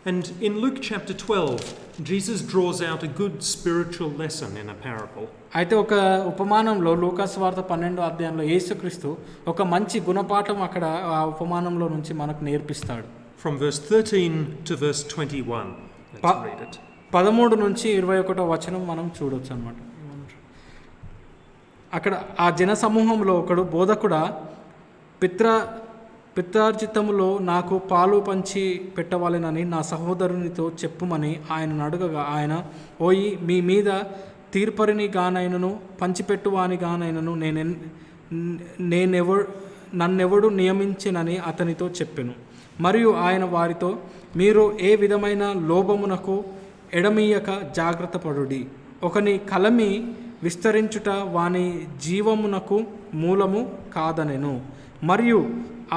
And in Luke chapter 12, Jesus draws out a good spiritual lesson in a parable. అయితే ఒక ఉపమానంలో లూకాసు వార్త 12వ అధ్యాయంలో యేసుక్రీస్తు ఒక మంచి గుణపాఠం అక్కడ ఆ ఉపమానంలో నుంచి మనకు నేర్పిస్తాడు. From verse 13 to verse 21. Let's read it. 13 నుంచి 21వ వచనం మనం చూడొచ్చు అన్నమాట. అక్కడ ఆ జన సమూహంలో ఒకడు, బోధకుడా, పిత్రార్జితములో నాకు పాలు పంచి పెట్టవాలనని నా సహోదరునితో చెప్పుమని ఆయన అడగగా ఆయన, ఓయి మీ మీద తీర్పరిని గానైనను పంచిపెట్టువాని గానైనను నన్నెవడు నియమించినని అతనితో చెప్పెను. మరియు ఆయన వారితో, మీరు ఏ విధమైన లోభమునకు ఎడమీయక జాగ్రత్త పడుడి. ఒకని కలమి విస్తరించుట వాని జీవమునకు మూలము కాదనెను. మరియు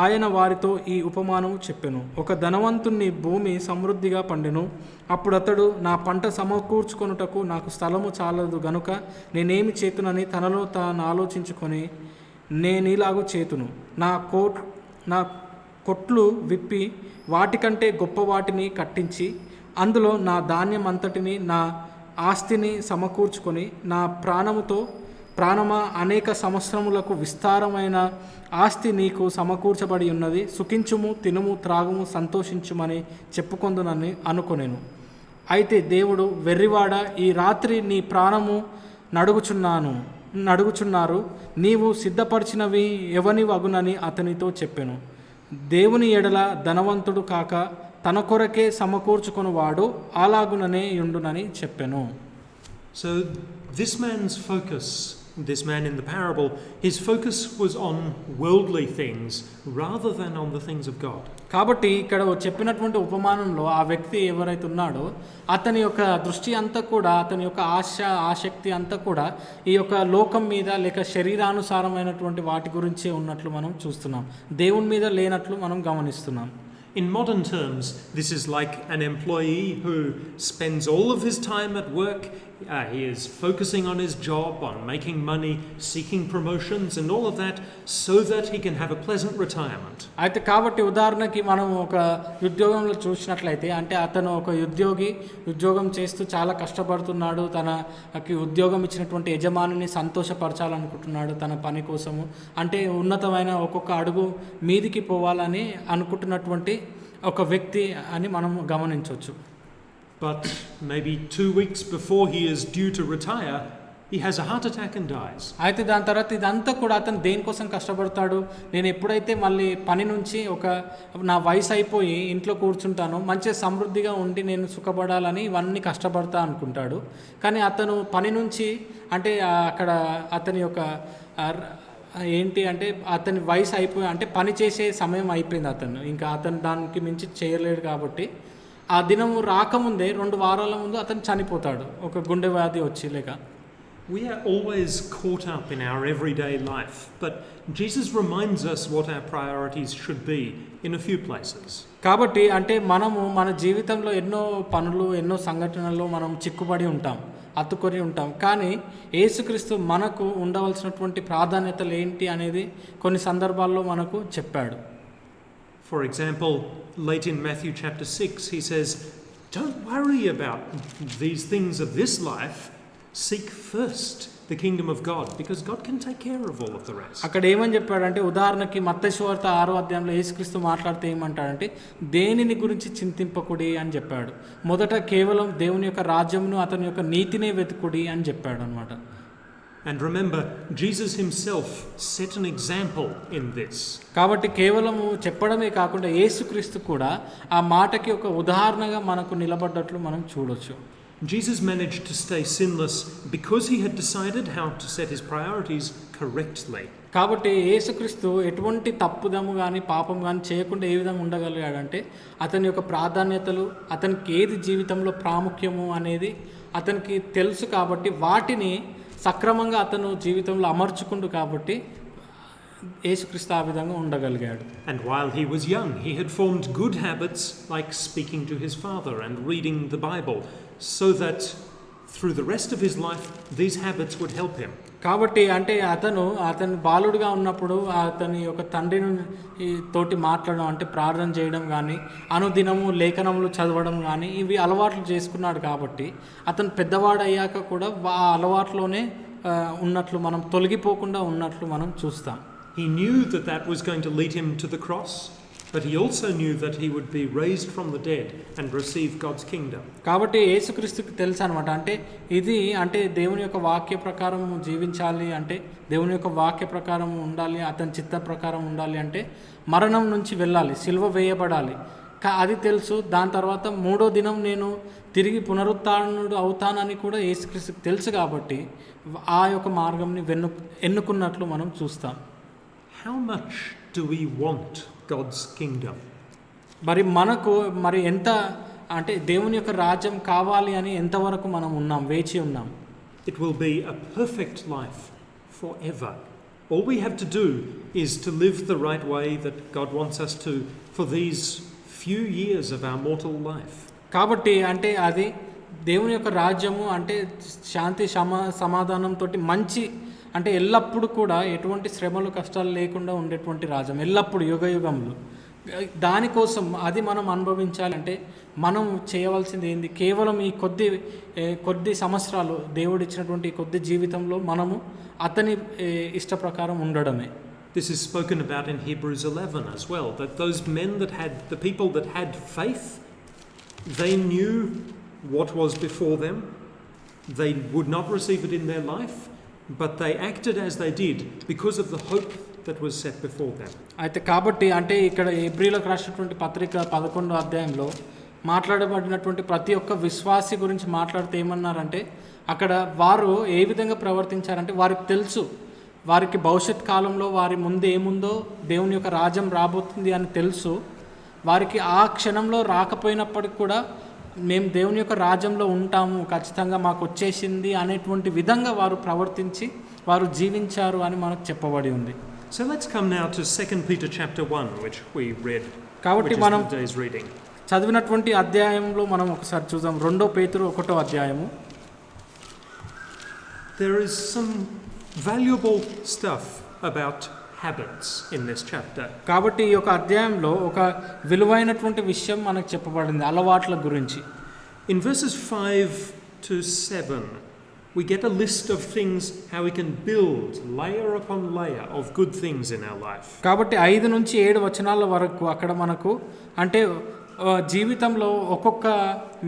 ఆయన వారితో ఈ ఉపమానము చెప్పెను. ఒక ధనవంతుని భూమి సమృద్ధిగా పండెను. అప్పుడు అతడు, నా పంట సమకూర్చుకొనుటకు నాకు స్థలము చాలదు గనుక నేనేమి చేతునని తనలో తాను ఆలోచించుకొని, నేనిలాగూ చేతును, నా కొట్లు విప్పి వాటికంటే గొప్ప వాటిని కట్టించి అందులో నా ధాన్యం అంతటిని నా ఆస్తిని సమకూర్చుకొని, నా ప్రాణమా అనేక సంవత్సరములకు విస్తారమైన ఆస్తి నీకు సమకూర్చబడి ఉన్నది, సుఖించుము, తినుము, త్రాగుము, సంతోషించుమని చెప్పుకొందునని అనుకొనెను. అయితే దేవుడు, వెర్రివాడ, ఈ రాత్రి నీ ప్రాణము నడుగుచున్నాను, అడుగుచున్నారు. నీవు సిద్ధపరిచినవి ఎవని వగునని అతనితో చెప్పెను. దేవుని ఎడల ధనవంతుడు కాక తన కొరకే సమకూర్చుకొనువాడు అలాగుననే యుండునని చెప్పెను. So this man's focus, this man in the parable, his focus was on worldly things rather than on the things of God. కాబట్టి ఇక్కడ చెప్పినటువంటి ఉపమానంలో ఆ వ్యక్తి ఎవరైతే ఉన్నాడో అతని యొక్క దృష్టి అంతా కూడా, అతని యొక్క ఆసక్తి అంతా కూడా ఈ యొక్క లోకం మీద లేక శరీరానుసారమైనటువంటి వాటి గురించే ఉన్నట్లు మనం చూస్తున్నాం. దేవుని మీద లేనట్లు మనం గమనిస్తున్నాం. In modern terms, this is like an employee who spends all of his time at work. He is focusing on his job, on making money, seeking promotions and all of that so that he can have a pleasant retirement. అయితే కాబట్టి ఉదాహరణకి మనం ఒక ఉద్యోగంలో చూసినట్లయితే, అంటే అతను ఒక ఉద్యోగం చేస్తూ చాలా కష్టపడుతున్నాడు. తనకి ఉద్యోగం ఇచ్చినటువంటి యజమానిని సంతోషపరచాలనుకుంటున్నాడు తన పని కోసము. అంటే ఉన్నతమైన ఒక్కొక్క అడుగు మీదికి పోవాలని అనుకుంటున్నటువంటి ఒక వ్యక్తి అని మనం గమనించవచ్చు. But maybe 2 weeks before he is due to retire, he has a heart attack and dies. అయితే దాని తర్వాత ఇదంతా కూడా అతను దేనికోసం కష్టపడతాడు? నేను ఎప్పుడైతే మళ్ళీ పని నుంచి నా వయసు అయిపోయి ఇంట్లో కూర్చుంటానో, మంచిగా సమృద్ధిగా ఉండి నేను సుఖపడాలని ఇవన్నీ కష్టపడతా అనుకుంటాడు. కానీ అతను పని నుంచి అంటే అక్కడ అతని యొక్క ఏంటి అంటే అతని వయసు అయిపోయి, అంటే పని చేసే సమయం అయిపోయింది. అతను దానికి మించి చేయలేడు. కాబట్టి ఆ దినము రాకముందే 2 వారాల ముందు అతను చనిపోతాడు, ఒక గుండె వ్యాధి వచ్చి లేక. We are always caught up in our everyday life, but Jesus reminds us what our priorities should be in a few places. కాబట్టి అంటే మనము మన జీవితంలో ఎన్నో పనులు, ఎన్నో సంఘటనల్లో మనం చిక్కుపడి ఉంటాం, అతుకొని ఉంటాం. కానీ యేసుక్రీస్తు మనకు ఉండవలసినటువంటి ప్రాధాన్యతలు ఏంటి అనేది కొన్ని సందర్భాల్లో మనకు చెప్పాడు. For example, late in Matthew chapter 6, he says, don't worry about these things of this life. Seek first the kingdom of God, because God can take care of all of the rest. అక్కడ ఏమని చెప్పాడంటే, ఉదాహరణకి మత్తయి సువార్త 6వ అధ్యాయంలో యేసుక్రీస్తు మాట్లాడితే ఏమంటాడంటే, దేనిని గురించి చింతింపకుడి అని చెప్పాడు. మొదట కేవలం దేవుని యొక్క రాజ్యమును అతని యొక్క నీతినే వెతుకుడి అని చెప్పాడు అన్నమాట. And remember, Jesus himself set an example in this. కాబట్టి కేవలము చెప్పడమే కాకుండా యేసుక్రీస్తు కూడా ఆ మాటకి ఒక ఉదాహరణగా మనకు నిలబడ్డట్లు మనం చూడొచ్చు. Jesus managed to stay sinless because he had decided how to set his priorities correctly. కాబట్టి యేసుక్రీస్తు ఎటువంటి తప్పుదము కానీ పాపం కానీ చేయకుండా ఏ విధంగా ఉండగలిగాడంటే, అతని యొక్క ప్రాధాన్యతలు, అతనికి ఏది జీవితంలో ప్రాముఖ్యము అనేది అతనికి తెలుసు. కాబట్టి వాటిని సక్రమంగా అతను జీవితంలో అమర్చుకుండు. కాబట్టి యేసుక్రీస్తు ఆ విధంగా ఉండగలిగాడు. And while he was young, he had formed good habits like speaking to his father and reading the Bible, so that through the rest of his life these habits would help him. కాబట్టి అంటే అతను బాలుడుగా ఉన్నప్పుడు అతని యొక్క తండ్రిని తోటి మాట్లాడడం, అంటే ప్రార్థన చేయడం కానీ, అనుదినము లేఖనములు చదవడం కానీ ఇవి అలవాట్లు చేసుకున్నాడు. కాబట్టి అతను పెద్దవాడు అయ్యాక కూడా ఆ అలవాట్లోనే ఉన్నట్లు మనం తొలగిపోకుండా ఉన్నట్లు మనం చూస్తాం. He knew that was going to lead him to the cross, but he also knew that he would be raised from the dead and receive God's kingdom. కాబట్టి యేసుక్రీస్తుకి తెలుసు అన్నమాట. అంటే దేవుని యొక్క వాక్య ప్రకారం జీవించాలి, అంటే దేవుని యొక్క వాక్య ప్రకారం ఉండాలి, అతని చిత్త ప్రకారం ఉండాలి, అంటే మరణం నుంచి వెళ్ళాలి, సిలువ వేయబడాలి. అది తెలుసు. దాని తర్వాత 3వ దినం నేను తిరిగి పునరుత్థానుడు అవుతానని కూడా యేసుక్రీస్తుకి తెలుసు. కాబట్టి ఆ యొక్క మార్గంని ఎన్నుకున్నట్లు మనం చూస్తాం. How much do we want God's kingdom? మనకు ఎంత అంటే దేవుని యొక్క రాజ్యం కావాలి అని ఎంతవరకు మనం వేచి ఉన్నాం. It will be a perfect life forever. All we have to do is to live the right way that God wants us to for these few years of our mortal life. కాబట్టి అంటే అది దేవుని యొక్క రాజ్యము అంటే శాంతి సమాధానంతో మంచి, అంటే ఎల్లప్పుడూ కూడా ఎటువంటి శ్రమలు కష్టాలు లేకుండా ఉండేటువంటి రాజ్యం, ఎల్లప్పుడు యుగయుగములు. దానికోసం అది మనం అనుభవించాలంటే మనం చేయవలసింది ఏంది? కేవలం ఈ కొద్ది సంవత్సరాలు దేవుడు ఇచ్చినటువంటి కొద్ది జీవితంలో మనము అతని ఇష్ట ప్రకారం ఉండడమే. This is spoken about in Hebrews 11 as well, that those men the people that had faith, they knew what was before them. They would not receive it in their life, but they acted as they did because of the hope that was set before them. అయితే కాబట్టి అంటే ఇక్కడ హెబ్రీయులకు రాసినటువంటి పత్రిక 11వ అధ్యాయంలో మాట్లాడబడినటువంటి ప్రతి ఒక్క విశ్వాసి గురించి మాట్లాడితే ఏమన్నారంటే అక్కడ వారు ఏ విధంగా ప్రవర్తించారంటే వారికి తెలుసు, వారికి భవిష్యత్ కాలంలో వారి ముందు ఏముందో, దేవుని యొక్క రాజ్యం రాబోతుంది అని తెలుసు. వారికి ఆ క్షణంలో రాకపోయినప్పటికి కూడా మేము దేవుని యొక్క రాజ్యంలో ఉంటాము, ఖచ్చితంగా మాకు వచ్చేసింది అనేటువంటి విధంగా వారు ప్రవర్తించి వారు జీవించారు అని మనకు చెప్పబడి ఉంది. So let's come now to 2 Peter chapter 1, which we read, కాబట్టి which is మనం today's reading. చదివినటువంటి అధ్యాయంలో మనం ఒకసారి చూద్దాం. 2 పేతురు 1వ అధ్యాయము. There is some valuable stuff about habits in this chapter. కాబట్టి ఈ యొక్క అధ్యాయంలో ఒక విలువైనటువంటి విషయం మనకు చెప్పబడింది అలవాట్ల గురించి. In verses 5 to 7, we get a list of things how we can build layer upon layer of good things in our life. కాబట్టి 5 నుంచి 7 వచనాల వరకు అక్కడ మనకు అంటే జీవితంలో ఒక్కొక్క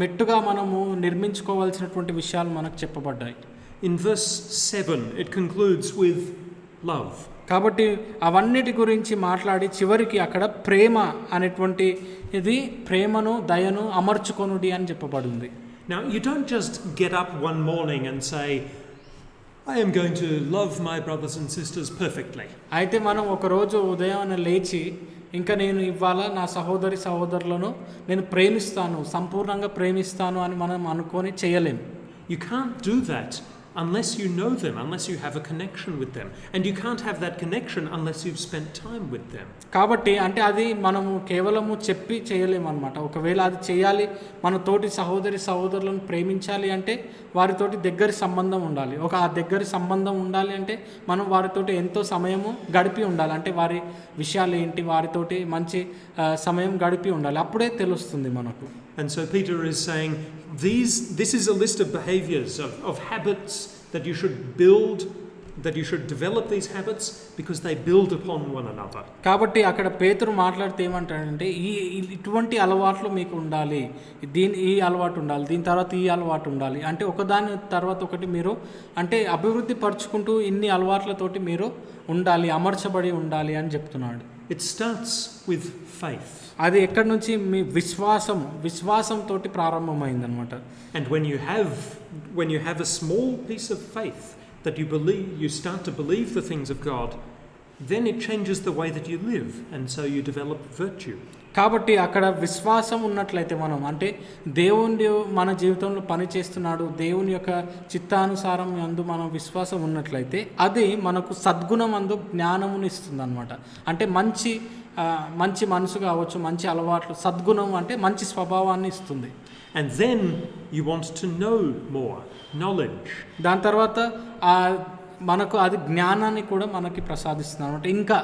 మెట్టుగా మనము నిర్మించుకోవాల్సినటువంటి విషయాలు మనకు చెప్పబడ్డాయి. In verse 7, it concludes with love. కాబట్టి అవన్నిటి గురించి మాట్లాడి చివరికి అక్కడ ప్రేమ అనేటువంటి ఇది ప్రేమను దయను అమర్చుకొనుడి అని చెప్పబడింది. Now, you don't just get up one morning and say, I am going to love my brothers and sisters perfectly. అయితే మనం ఒకరోజు ఉదయాన్నే లేచి ఇంకా నేను ఇవాళ నా సహోదరులను నేను ప్రేమిస్తాను, సంపూర్ణంగా ప్రేమిస్తాను అని మనం అనుకొని చేయలేం. You can't do that unless you know them, unless you have a connection with them. And you can't have that connection unless you've spent time with them. కాబట్టి అంటే అది మనము కేవలము చెప్పి చేయలేమన్నమాట. ఒకవేళ అది చేయాలి, మన తోటి సహోదరులను ప్రేమించాలి అంటే వారితోటి దగ్గరి సంబంధం ఉండాలి. ఆ దగ్గరి సంబంధం ఉండాలి అంటే మనం వారితోటి ఎంతో సమయము గడిపి ఉండాలి. అంటే వారి విషయాలు ఏంటి, వారితోటి మంచి సమయం గడిపి ఉండాలి, అప్పుడే తెలుస్తుంది మనకు. And so Peter is saying, this is a list of behaviors, of habits that you should build, that you should develop these habits because they build upon one another. కాబట్టి అక్కడ పేతురు మాట్లాడితే ఏమంటాడంటే ఇటువంటి అలవాట్లు మీకు ఉండాలి, ఈ అలవాటు ఉండాలి, దీని తర్వాత ఈ అలవాటు ఉండాలి, అంటే ఒకదాని తర్వాత ఒకటి మీరు అంటే అభివృద్ధి పరుచుకుంటూ ఇన్ని అలవాట్లతోటి మీరు ఉండాలి, అమర్చబడి ఉండాలి అని చెప్తున్నాడు. It starts with faith. అది ఎక్కడి నుంచి మీ విశ్వాసంతో ప్రారంభమైందనమాట. And when you have a small piece of faith that you start to believe the things of God, then it changes the way that you live, and so you develop virtue. కాబట్టి అక్కడ విశ్వాసం ఉన్నట్లయితే మనం అంటే దేవుని మన జీవితంలో పని చేస్తున్నాడు, దేవుని యొక్క చిత్తానుసారం యందు మనం విశ్వాసం ఉన్నట్లయితే అది మనకు సద్గుణం అందు జ్ఞానముని ఇస్తుంది అనమాట. అంటే మంచి మనసు కావచ్చు, మంచి అలవాట్లు, సద్గుణం అంటే మంచి స్వభావాన్ని ఇస్తుంది. And then you want to know more, knowledge. దాని తర్వాత మనకు అది జ్ఞానాన్ని కూడా మనకి ప్రసాదిస్తుంది అనమాట. ఇంకా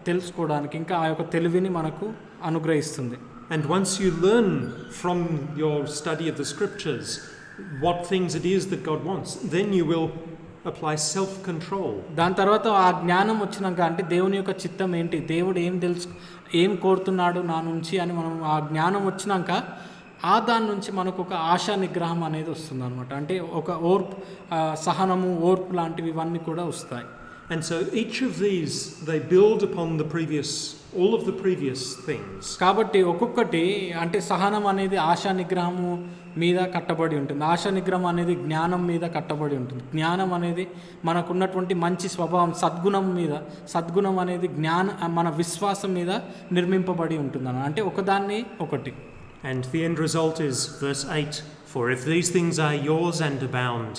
తెలుసుకోవడానికి ఇంకా ఆ యొక్క తెలివిని మనకు అనుగ్రహిస్తుంది. And once you learn from your study of the scriptures what things it is that God wants, then you will apply self-control. దాని తర్వాత ఆ జ్ఞానం వచ్చినాక అంటే దేవుని యొక్క చిత్తం ఏంటి, దేవుడు ఏం కోరుతున్నాడు నా నుంచి అని మనం ఆ జ్ఞానం వచ్చినాక దాని నుంచి మనకు ఒక ఆశా నిగ్రహం అనేది వస్తుంది అనమాట. అంటే ఒక సహనము, ఓర్పు లాంటివి ఇవన్నీ కూడా వస్తాయి. And so each of these, they build upon all of the previous things. కాబట్టి ఒక్కొక్కటి అంటే సహనం అనేది ఆశా నిగ్రహము మీద కట్టబడి ఉంటుంది, ఆశా నిగ్రహం అనేది జ్ఞానం మీద కట్టబడి ఉంటుంది, జ్ఞానం అనేది మనకున్నటువంటి మంచి స్వభావం సద్గుణం అనేది మన విశ్వాసం మీద నిర్మింపబడి ఉంటుంది అంటే ఒకదాన్ని ఒకటి. And the end result is verse 8, for if these things are yours and abound,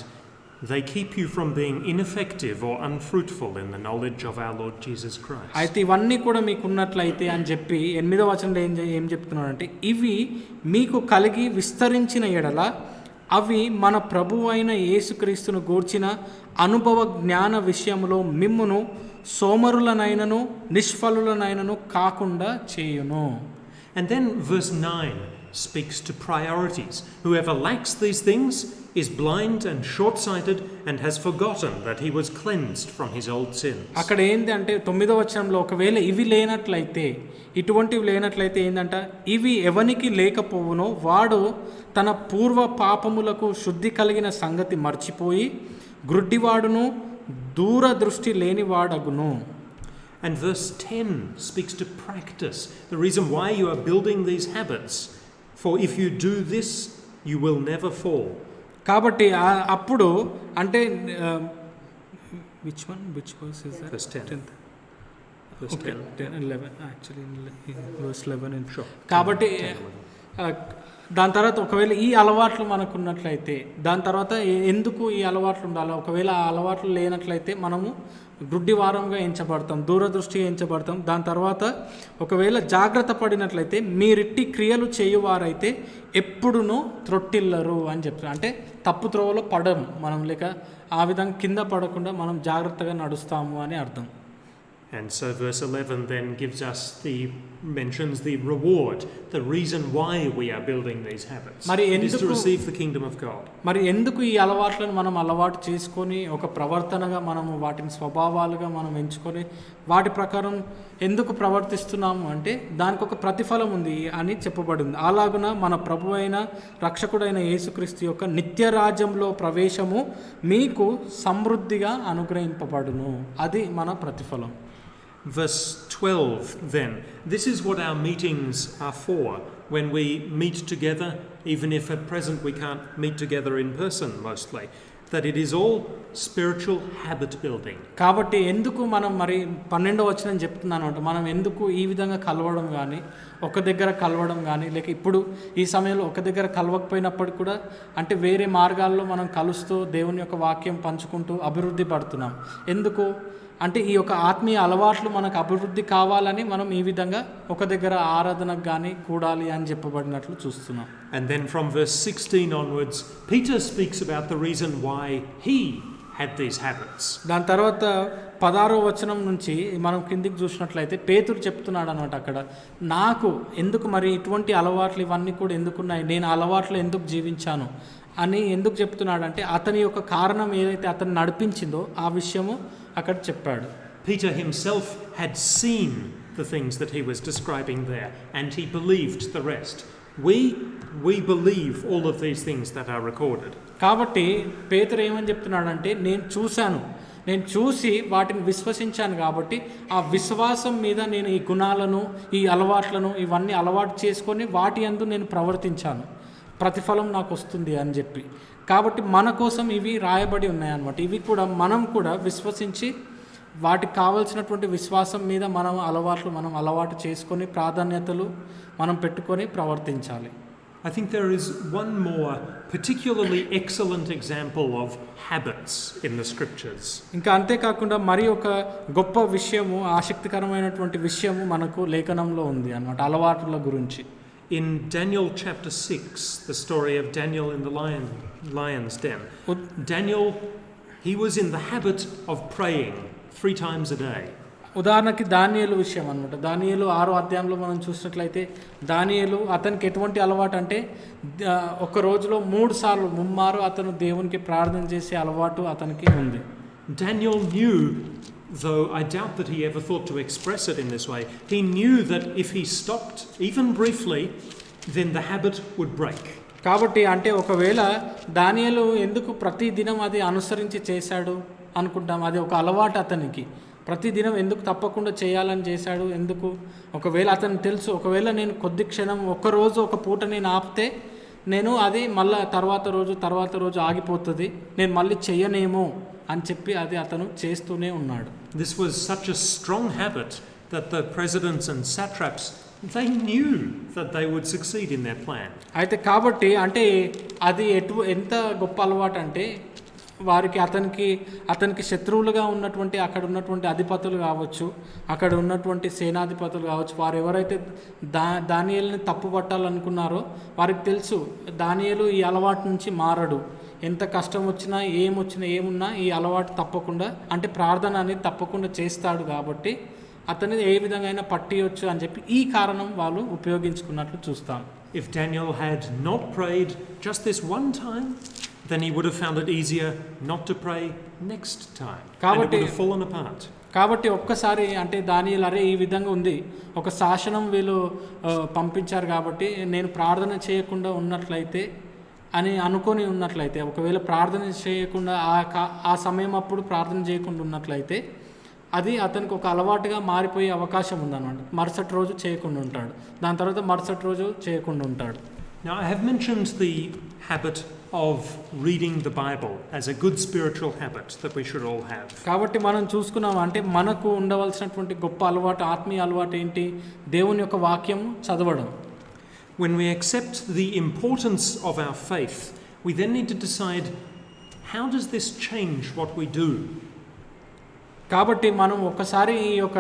they keep you from being ineffective or unfruitful in the knowledge of our Lord Jesus Christ. అయితే ఇవన్నీ కూడా మీకు ఉన్నట్లయితే అని చెప్పి 8వ వచనంలో ఏం చెప్తున్నాడంటే ఇవి మీకు కలిగి విస్తరించిన ఎడల అవి మన ప్రభువు అయిన యేసుక్రీస్తును గూర్చిన అనుభవ జ్ఞాన విషయంలో మిమ్మును సోమరులనైనను నిష్ఫలులనైనను కాకుండా చేయును. And then verse 9 speaks to priorities. Whoever lacks these things is blind and short-sighted and has forgotten that he was cleansed from his old sins. అక్కడ ఏంది అంటే 9వ వచనంలో ఒకవేళ ఇటువంటివి లేనట్లయితే ఏందంట, ఇవి ఎవనికి లేకపోవునో వాడు తన పూర్వ పాపములకు శుద్ధి కలిగిన సంగతి మర్చిపోయి గ్రుడ్డివాడును దూరదృష్టి లేనివాడగును. And verse 10 speaks to practice, the reason why you are building these habits. For if you do this, you will never fall. కాబట్టి అప్పుడు అంటే which verse is that? Verse 10. 10th. Verse Okay, 10. 10, 11 actually verse 11 and Sure. కాబట్టి దాని తర్వాత ఒకవేళ ఈ అలవాట్లు మనకున్నట్లయితే దాని తర్వాత ఎందుకు ఈ అలవాట్లు ఉండాలి, ఒకవేళ ఆ అలవాట్లు లేనట్లయితే మనము గుడ్డివారంగా ఎంచబడతాం, దూరదృష్టిగా ఎంచబడతాం. దాని తర్వాత ఒకవేళ జాగ్రత్త పడినట్లయితే మీరిట్టి క్రియలు చేయువారైతే ఎప్పుడునూ త్రొట్టిల్లరు అని చెప్తారు. అంటే తప్పు త్రోవలో పడము మనం, లేక ఆ విధంగా కింద పడకుండా మనం జాగ్రత్తగా నడుస్తాము అని అర్థం. And so verse 11 then mentions the reward, the reason why we are building these habits. It is to receive the kingdom of God. మరి ఎందుకు ఈ అలవాట్లను మనం అలవాటు చేసుకొని ఒక ప్రవర్తనగా మనము వాటిని స్వభావాలుగా మనం ఎంచుకొని వాటి ప్రకారం ఎందుకు ప్రవర్తిస్తున్నాము అంటే దానికి ఒక ప్రతిఫలం ఉంది అని చెప్పబడింది. అలాగున మన ప్రభు అయిన రక్షకుడైన యేసుక్రీస్తు యొక్క నిత్య రాజ్యంలో ప్రవేశము మీకు సమృద్ధిగా అనుగ్రహింపబడును. అది మన ప్రతిఫలం. Verse 12 then, this is what our meetings are for, when we meet together, even if at present we can't meet together in person mostly, that it is all spiritual habit building. కాబట్టి ఎందుకు మనం మరి 12వ వచనం చెప్తున్నాను అంటే మనం ఎందుకు ఈ విధంగా కలవడం కానీ ఒక దగ్గర కలవడం కానీ లేక ఇప్పుడు ఈ సమయంలో ఒక దగ్గర కలవకపోయినప్పటికీ కూడా అంటే వేరే మార్గాల్లో మనం కలుస్తూ దేవుని యొక్క వాక్యం పంచుకుంటూ అభివృద్ధి పడుతున్నాం. ఎందుకు అంటే ఈ యొక్క ఆత్మీయ అలవాట్లు మనకు అభివృద్ధి కావాలని మనం ఈ విధంగా ఒక దగ్గర ఆరాధనకు కానీ కూడాలి అని చెప్పబడినట్లు చూస్తున్నాం. And then from verse 16 onwards, Peter speaks about the reason why he had these habits. దాని తర్వాత 16వ వచనం నుంచి మనం కిందికి చూసినట్లయితే పేతురు చెప్తున్నాడు అనమాట. అక్కడ నాకు ఎందుకు మరి ఇటువంటి అలవాట్లు ఇవన్నీ కూడా ఎందుకున్నాయి, నేను అలవాట్లు ఎందుకు జీవించాను అని ఎందుకు చెప్తున్నాడు అంటే అతని యొక్క కారణం ఏదైతే అతను నడిపించిందో ఆ విషయము అక్కడ చెప్పాడు. Peter himself had seen the things that he was describing there, and he believed the rest. We believe all of these things that are recorded. కాబట్టి పేతురు ఏమని చెప్తున్నాడంటే నేను చూసి వాటిని విశ్వసించాను కాబట్టి ఆ విశ్వాసం మీద నేను ఈ గుణాలను ఈ అలవాట్లను ఇవన్నీ అలవాటు చేసుకొని వాటి యందు నేను ప్రవర్తించాను, ప్రతిఫలం నాకు వస్తుంది అని చెప్పి. కాబట్టి మన కోసం ఇవి రాయబడి ఉన్నాయన్నమాట. ఇవి కూడా మనం కూడా విశ్వసించి వాటికి కావాల్సినటువంటి విశ్వాసం మీద మనం అలవాటు చేసుకొని ప్రాధాన్యతలు మనం పెట్టుకొని ప్రవర్తించాలి. I think there is one more particularly excellent example of habits in the scriptures. ఇంకా అంతేకాకుండా మరి ఒక గొప్ప విషయము, ఆసక్తికరమైనటువంటి విషయము మనకు లేఖనంలో ఉంది అన్నమాట అలవాట్ల గురించి. In Daniel chapter 6, the story of Daniel in the lion's den. Daniel, he was in the habit of praying 3 times a day. ఉదాహరణకి దానియేలు విషయం అనమాట. దానియేలు 6వ అధ్యాయంలో మనం చూసినట్లయితే దానియేలు అతనికి ఎటువంటి అలవాటు అంటే ఒక రోజులో 3 సార్లు ముమ్మారు అతను దేవునికి ప్రార్థన చేసే అలవాటు అతనికి ఉంది. Daniel knew, though I doubt that he ever thought to express it in this way, he knew that if he stopped even briefly, then the habit would break. కాబట్టి అంటే ఒకవేళ దానియేలు ఎందుకు ప్రతి దినం అది అనుసరించి చేశాడు అనుకుంటాం, అది ఒక అలవాటు అతనికి ప్రతిదినం ఎందుకు తప్పకుండా చేయాలని చేశాడు. ఎందుకు ఒకవేళ అతనికి తెలుసు ఒకవేళ నేను కొద్ది క్షణం ఒక్కరోజు ఒక పూట నేను ఆపితే నేను అది మళ్ళీ తర్వాత రోజు ఆగిపోతుంది, నేను మళ్ళీ చెయ్యనేమో అని చెప్పి అది అతను చేస్తూనే ఉన్నాడు. This was such a strong habit that the presidents and satraps, they knew that they would succeed in their plan. అయితే కాబట్టి అంటే అది ఎంత గొప్ప అలవాటు అంటే వారికి అతనికి శత్రువులుగా ఉన్నటువంటి అక్కడ ఉన్నటువంటి అధిపతులు కావచ్చు, అక్కడ ఉన్నటువంటి సేనాధిపతులు కావచ్చు, వారు ఎవరైతే దానియేలుని తప్పుపట్టాలనుకున్నారో వారికి తెలుసు దానియేలు ఈ అలవాటు నుంచి మారడు, ఎంత కష్టం వచ్చినా ఏమున్నా ఈ అలవాటు తప్పకుండా అంటే ప్రార్థన అనేది తప్పకుండా చేస్తాడు కాబట్టి అతని ఏ విధంగా అయినా పట్టియొచ్చు అని చెప్పి ఈ కారణం వాళ్ళు ఉపయోగించుకున్నట్లు చూస్తాం. If Daniel had not prayed just this one time, then he would have found it easier not to pray next time. And it would have fallen apart. కాబట్టి ఒక్కసారి అంటే దానియేలు అరే ఈ విధంగా ఉంది, ఒక శాసనం వీళ్ళు పంపించారు కాబట్టి నేను ప్రార్థన చేయకుండా ఉన్నట్లయితే అని అనుకొని ఉన్నట్లయితే, ఒకవేళ ప్రార్థన చేయకుండా ఆ సమయం అప్పుడు ప్రార్థన చేయకుండా ఉన్నట్లయితే అది అతనికి ఒక అలవాటుగా మారిపోయే అవకాశం ఉందన్నమాట. మరుసటి రోజు చేయకుండా ఉంటాడు, దాని తర్వాత మరుసటి రోజు చేయకుండా ఉంటాడు. Now, I have mentioned the habit of reading the Bible as a good spiritual habit that we should all have. కాబట్టి మనం చూసుకున్నాం అంటే మనకు ఉండవలసినటువంటి గొప్ప అలవాటు, ఆత్మీయ అలవాటు ఏంటి? దేవుని యొక్క వాక్యం చదవడం. When we accept the importance of our faith, we then need to decide, how does this change what we do? కాబట్టి మనం ఒకసారి ఈ యొక్క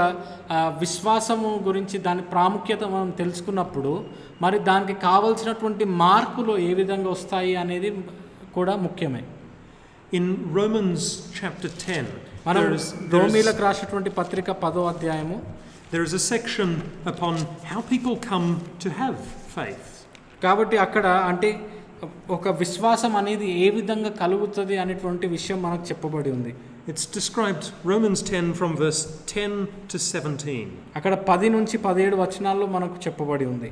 విశ్వాసము గురించి దాని ప్రాముఖ్యత మనం తెలుసుకున్నప్పుడు మరి దానికి కావలసినటువంటి మార్పులు ఏ విధంగా వస్తాయి అనేది కూడా ముఖ్యమే. In Romans chapter 10, మనం రోమీలకు రాసినటువంటి పత్రిక 10వ అధ్యాయము, there is a section upon how people come to have faith. కాబట్టి అక్కడ అంటే ఒక విశ్వాసం అనేది ఏ విధంగా కలుగుతుంది అనేటువంటి విషయం మనకు చెప్పబడి ఉంది. It's described, Romans 10 from verse 10 to 17. అక్కడ 10 నుంచి 17 వచనాల్లో మనకు చెప్పబడి ఉంది.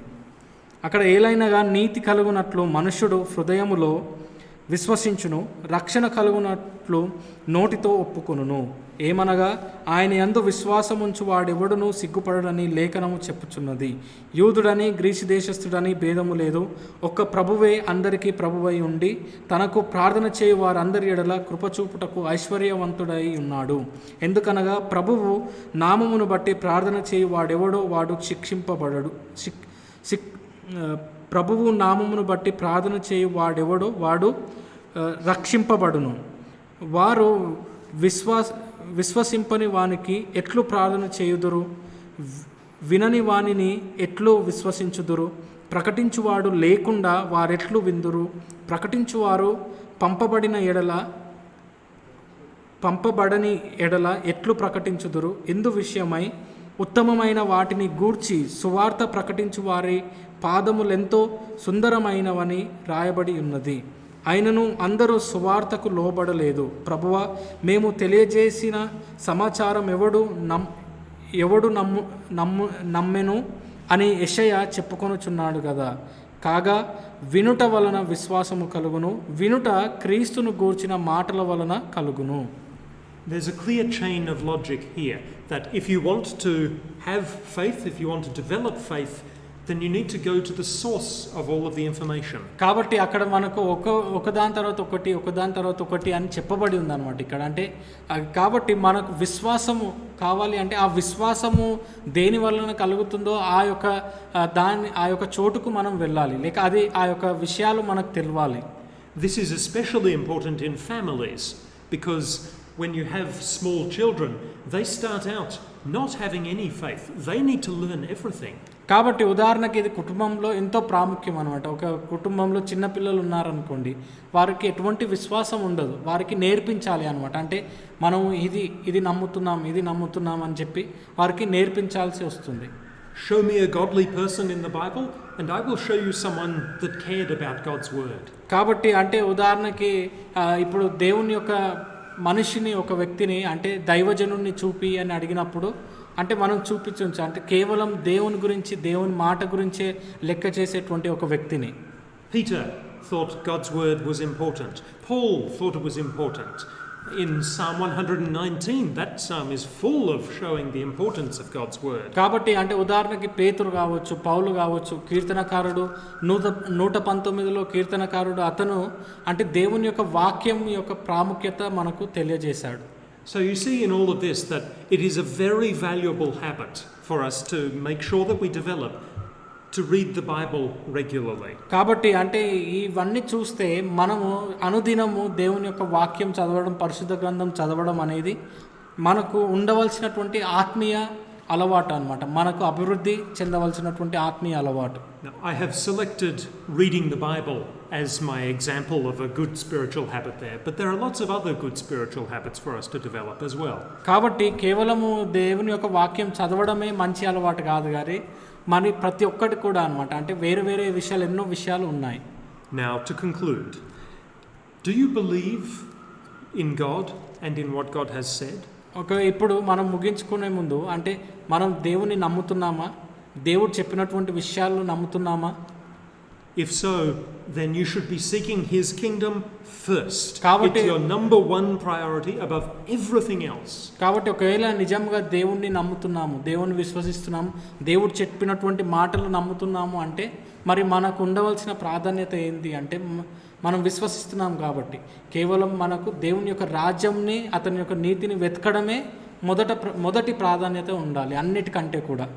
అక్కడ ఏలైనగా నీతి కలుగునట్లు మనుష్యుడు హృదయములో విశ్వసించును, రక్షణ కలుగునట్లు నోటితో ఒప్పుకొనును. ఏమనగా ఆయన యందు విశ్వాసముంచు వాడెవడునూ సిగ్గుపడడని లేఖనము చెప్పుచున్నది. యూదుడని గ్రీసు దేశస్థుడని భేదము లేదు, ఒక్క ప్రభువే అందరికీ ప్రభువై ఉండి తనకు ప్రార్థన చేయు వారందరి ఎడల కృపచూపుటకు ఐశ్వర్యవంతుడై ఉన్నాడు. ఎందుకనగా ప్రభువు నామమును బట్టి ప్రార్థన చేయు వాడెవడో వాడు శిక్షింపబడడు. ప్రభువు నామమును బట్టి ప్రార్థన చేయు వాడెవడో వాడు రక్షింపబడును. వారు విశ్వసింపని వానికి ఎట్లు ప్రార్థన చేయుదురు? వినని వానిని ఎట్లు విశ్వసించుదురు? ప్రకటించువాడు లేకుండా వారెట్లు విందురు? ప్రకటించువారు పంపబడని ఎడల ఎట్లు ప్రకటించుదురు? ఇందు విషయమై ఉత్తమమైన వాటిని గూర్చి సువార్త ప్రకటించు వారి పాదములెంతో సుందరమైనవని రాయబడి ఉన్నది. అయినను అందరూ సువార్తకు లోబడలేదు. ప్రభువా, మేము తెలియజేసిన సమాచారం ఎవడు నమ్మెను అని యెషయా చెప్పుకొనుచున్నాడు కదా. కాగా వినుట వలన విశ్వాసము కలుగును, వినుట క్రీస్తును గూర్చిన మాటల వలన కలుగును. There's a clear chain of logic here that if you want to have faith, if you want to develop faith, then you need to go to the source of all of the information. కాబట్టి అక్కడ మనకు ఒకదాని తర్వాత ఒకటి అని చెప్పబడి ఉందన్నమాట ఇక్కడ. అంటే కాబట్టి మనకు విశ్వాసము కావాలి అంటే ఆ విశ్వాసము దేని వలన కలుగుతుందో ఆ యొక్క చోటుకు మనం వెళ్ళాలి, లేక అది ఆ యొక్క విషయాలు మనకు తెలియాలి. This is especially important in families because when you have small children, they start out not having any faith. They need to learn everything. కాబట్టి ఉదాహరణకి ఇది కుటుంబంలో ఎంతో ప్రాముఖ్యం అనమాట. ఒక కుటుంబంలో చిన్నపిల్లలు ఉన్నారనుకోండి, వారికి ఎటువంటి విశ్వాసం ఉండదు, వారికి నేర్పించాలి అనమాట. అంటే మనం ఇది నమ్ముతున్నాం అని చెప్పి వారికి నేర్పించాల్సి వస్తుంది. Show me a godly person in the Bible and I will show you someone that cared about God's word. కాబట్టి అంటే ఉదాహరణకి ఇప్పుడు దేవుని యొక్క మనిషిని, ఒక వ్యక్తిని అంటే దైవజనుడిని చూపి అని అడిగినప్పుడు అంటే మనం చూపించవచ్చు అంటే కేవలం దేవుని గురించి, దేవుని మాట గురించే లెక్క చేసేటువంటి ఒక వ్యక్తిని. Peter thought God's word was important. Paul thought it was important. In Psalm 119, that psalm is full of showing the importance of God's word. కాబట్టి అంటే ఉదాహరణకి పేతురు కావచ్చు, పౌలు కావచ్చు, కీర్తనకారుడు 119లో కీర్తనకారుడు అతను అంటే దేవుని యొక్క వాక్యం యొక్క ప్రాముఖ్యత మనకు తెలియజేశాడు. So you see in all of this that it is a very valuable habit for us to make sure that we develop to read the Bible regularly. కాబట్టి అంటే ఇవన్నీ చూస్తే మనము అనుదినము దేవుని యొక్క వాక్యం చదవడం, పరిశుద్ధ గ్రంథం చదవడం అనేది మనకు ఉండవలసినటువంటి ఆత్మీయ అలవాటు అన్నమాట. మనకు అభివృద్ధి చెందవలసినటువంటి ఆత్మీయ అలవాటు. Now, I have selected reading the Bible as my example of a good spiritual habit there, but there are lots of other good spiritual habits for us to develop as well. కాబట్టి కేవలము దేవుని యొక్క వాక్యం చదవడమే మంచి అలవాటు కాదు కానీ మరి ప్రతి ఒక్కటి కూడా అన్నమాట. అంటే వేరే విషయాలు, ఎన్నో విషయాలు ఉన్నాయి. Now to conclude, do you believe in God and in what God has said? ఇప్పుడు మనం ముగించుకునే ముందు అంటే మనం దేవుని నమ్ముతున్నామా? దేవుడు చెప్పినటువంటి విషయాలను నమ్ముతున్నామా? If so, then you should be seeking His kingdom first. కాబట్టి- It's your number one priority above everything else. కాబట్టి ఒకవేళ నిజంగా దేవుణ్ణి నమ్ముతున్నాము, దేవుణ్ణి విశ్వసిస్తున్నాము, దేవుడు చెప్పినటువంటి మాటలు నమ్ముతున్నాము అంటే మరి మనకు ఉండవలసిన ప్రాధాన్యత ఏంటి అంటే మనం విశ్వసిస్తున్నాం కాబట్టి కేవలం మనకు దేవుని యొక్క రాజ్యంని, అతని యొక్క నీతిని వెతకడమే మొదటి ప్రాధాన్యత ఉండాలి అన్నిటికంటే కూడా.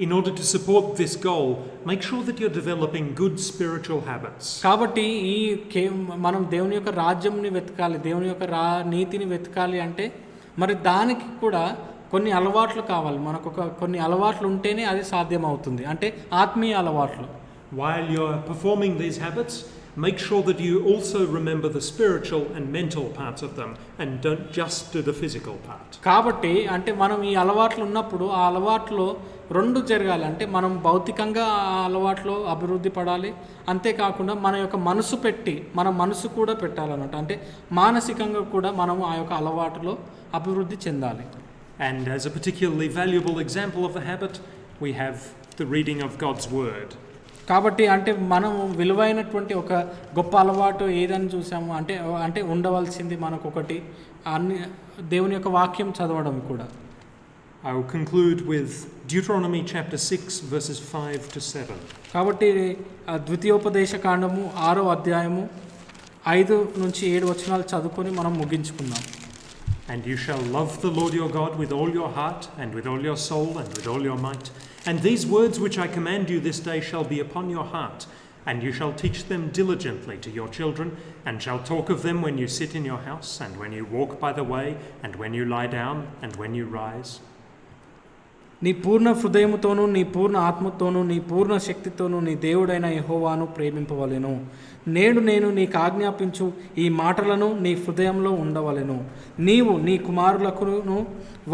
In order to support this goal, make sure that you're developing good spiritual habits. కాబట్టి మనం దేవుని యొక్క రాజ్యంని వెతకాలి, దేవుని యొక్క నీతిని వెతకాలి అంటే మరి దానికి కూడా కొన్ని అలవాట్లు కావాలి. మనకు కొన్ని అలవాట్లు ఉంటేనే అది సాధ్యమవుతుంది, అంటే ఆత్మీయ అలవాట్లు. While you're performing these habits, make sure that you also remember the spiritual and mental parts of them and don't just do the physical part. కాబట్టి అంటే మనం ఈ అలవాట్లు ఉన్నప్పుడు ఆ అలవాట్లో రెండు జరగాలి. అంటే మనం భౌతికంగా ఆ అలవాట్లో అభివృద్ధి పడాలి, అంతేకాకుండా మన యొక్క మన మనసు కూడా పెట్టాలన్నమాట. అంటే మానసికంగా కూడా మనం ఆ యొక్క అలవాటులో అభివృద్ధి చెందాలి. And as a particularly valuable example of the habit, we have the reading of God's Word. కాబట్టి అంటే మనం విలువైనటువంటి ఒక గొప్ప అలవాటు ఏదని చూసాము అంటే ఉండవలసింది మనకు ఒకటి దేవుని యొక్క వాక్యం చదవడం కూడా. I will conclude with Deuteronomy chapter 6 verses 5 to 7. కాబట్టి ద్వితీయోపదేశ కాండము 6వ అధ్యాయము 5 నుంచి 7 వచనాలు చదువుకొని మనం ముగించుకుందాం. And you shall love the Lord your God with all your heart and with all your soul and with all your might. And these words which I command you this day shall be upon your heart, and you shall teach them diligently to your children, and shall talk of them when you sit in your house, and when you walk by the way, and when you lie down, and when you rise. నీ పూర్ణ హృదయముతోనూ, నీ పూర్ణ ఆత్మతోనూ, నీ పూర్ణ శక్తితోనూ నీ దేవుడైన యెహోవాను ప్రేమింపవలెను. నేను నీకు ఆజ్ఞాపించు ఈ మాటలను నీ హృదయంలో ఉండవలెను. నీవు నీ కుమారులకును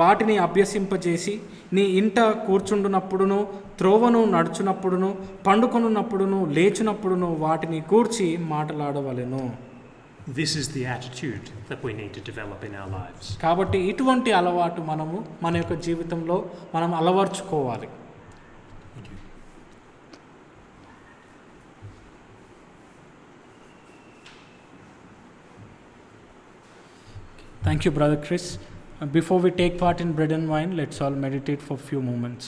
వాటిని అభ్యసింపజేసి నీ ఇంట కూర్చుండునప్పుడును, త్రోవను నడుచునప్పుడును, పండుకొనున్నప్పుడును, లేచునప్పుడును వాటిని కూర్చి మాటలాడవలెను. This is the attitude that we need to develop in our lives. కాబట్టి ఇటువంటి అలవాటు మన యొక్క జీవితంలో మనం అలవర్చుకోవాలి. Thank you. Thank you, Brother Chris. Before we take part in bread and wine, let's all meditate for a few moments.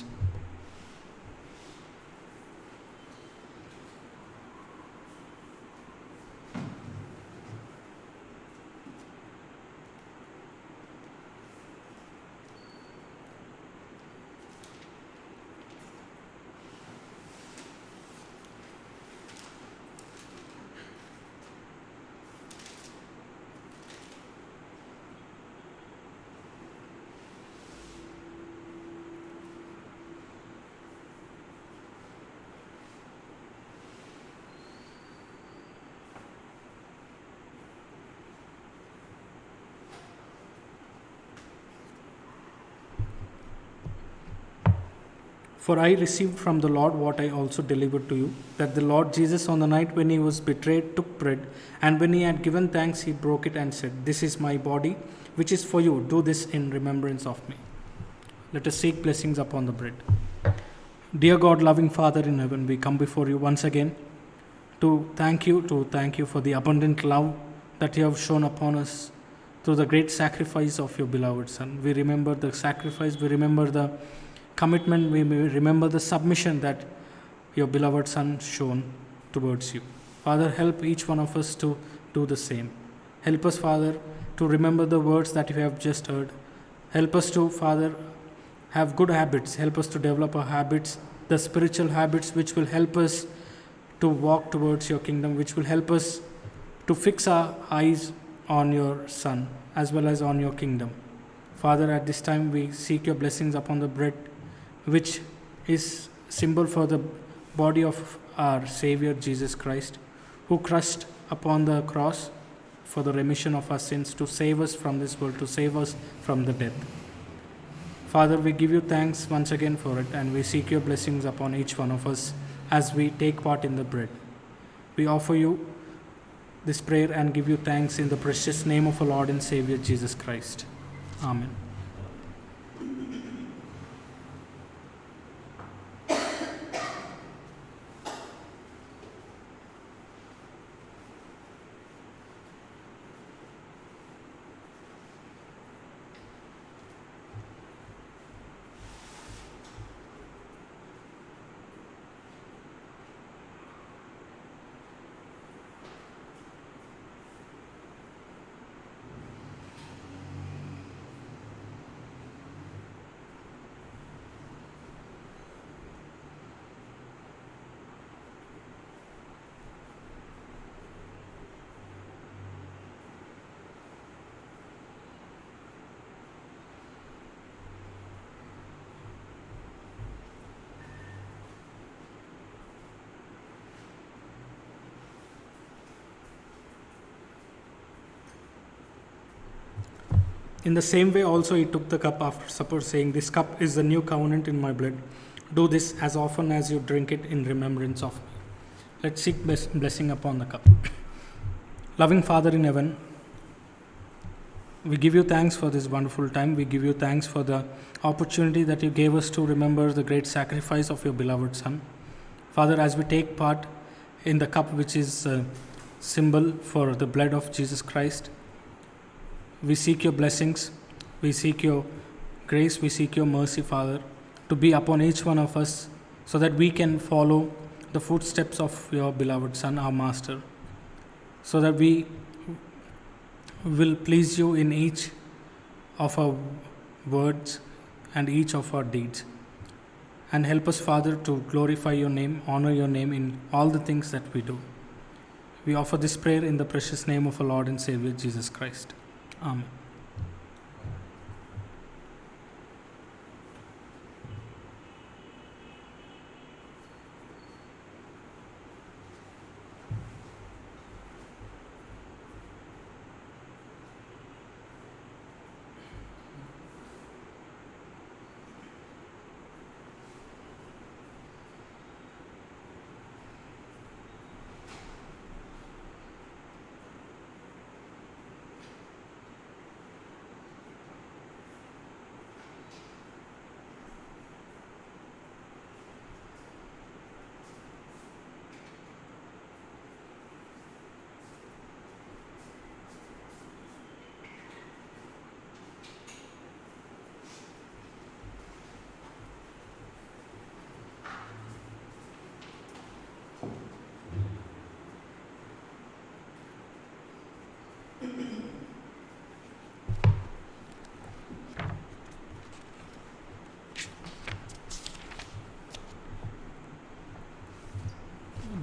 For I received from the Lord what I also delivered to you, that the Lord Jesus on the night when he was betrayed took bread, and when he had given thanks he broke it and said, "This is my body, which is for you. Do this in remembrance of me." Let us seek blessings upon the bread. Dear God, loving Father in heaven, we come before you once again to thank you for the abundant love that you have shown upon us through the great sacrifice of your beloved Son. We remember the sacrifice, we remember the commitment, we remember the submission that your beloved Son shown towards you. Father, help each one of us to do the same. Help us, Father, to remember the words that we have just heard. Help us to, Father, have good habits. Help us to develop our habits, the spiritual habits which will help us to walk towards your kingdom, which will help us to fix our eyes on your Son as well as on your kingdom. Father, at this time we seek your blessings upon the bread, which is symbol for the body of our Savior Jesus Christ, who crushed upon the cross for the remission of our sins, to save us from this world, to save us from the death. Father, we give you thanks once again for it, and we seek your blessings upon each one of us as we take part in the bread. We offer you this prayer and give you thanks in the precious name of our Lord and Savior Jesus Christ. Amen. In the same way also he took the cup after supper, saying, "This cup is the new covenant in my blood. Do this as often as you drink it in remembrance of me." Let's seek blessing upon the cup. Loving Father in heaven, we give you thanks for this wonderful time. We give you thanks for the opportunity that you gave us to remember the great sacrifice of your beloved Son. Father, as we take part in the cup, which is a symbol for the blood of Jesus Christ, we seek your blessings, we seek your grace, we seek your mercy, Father, to be upon each one of us so that we can follow the footsteps of your beloved Son, our Master, so that we will please you in each of our words and each of our deeds. And help us, Father, to glorify your name, honor your name in all the things that we do. We offer this prayer in the precious name of our Lord and Savior, Jesus Christ. Amen.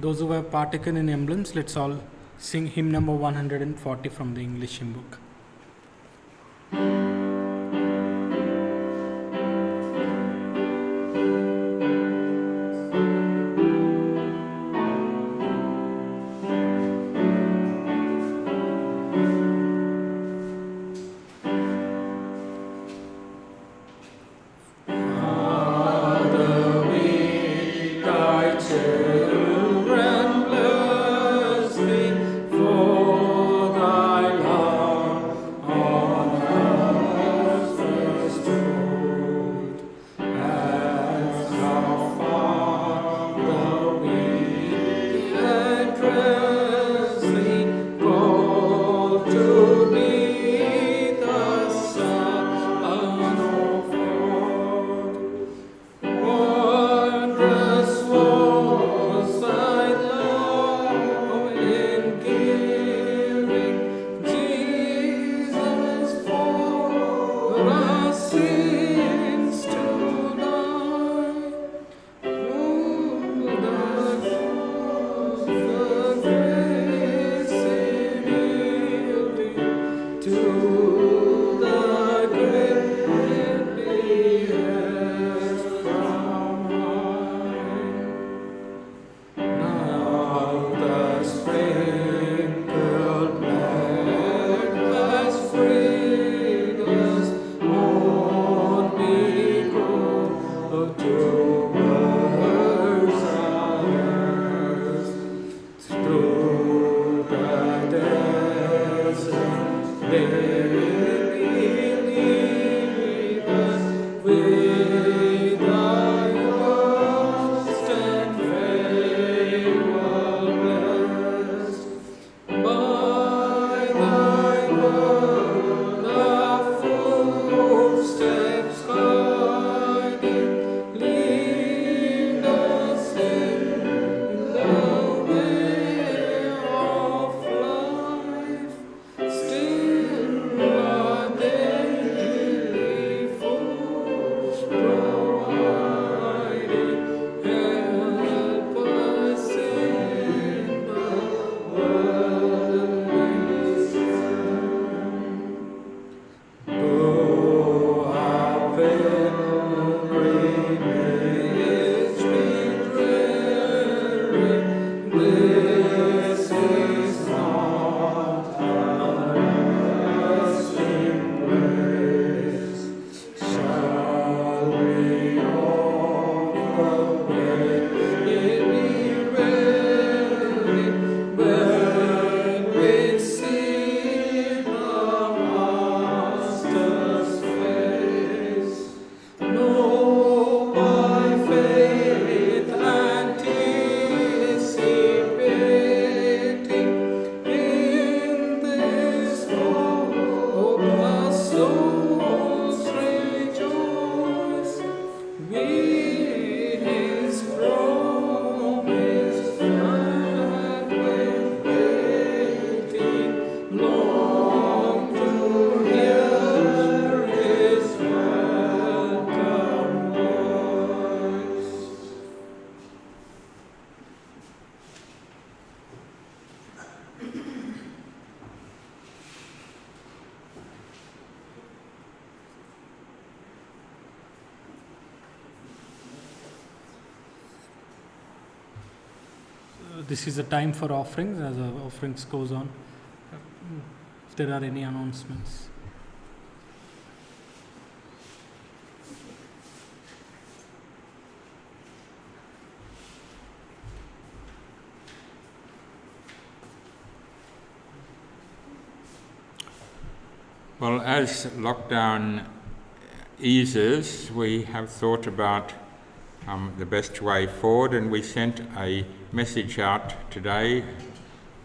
Those who have partaken in emblems, let's all sing hymn number 140 from the English hymn book. For thy love this is a time for offerings as our offerings goes on. If there are any announcements. Well, as lockdown eases, we have thought about the best way forward, and we sent a message out today.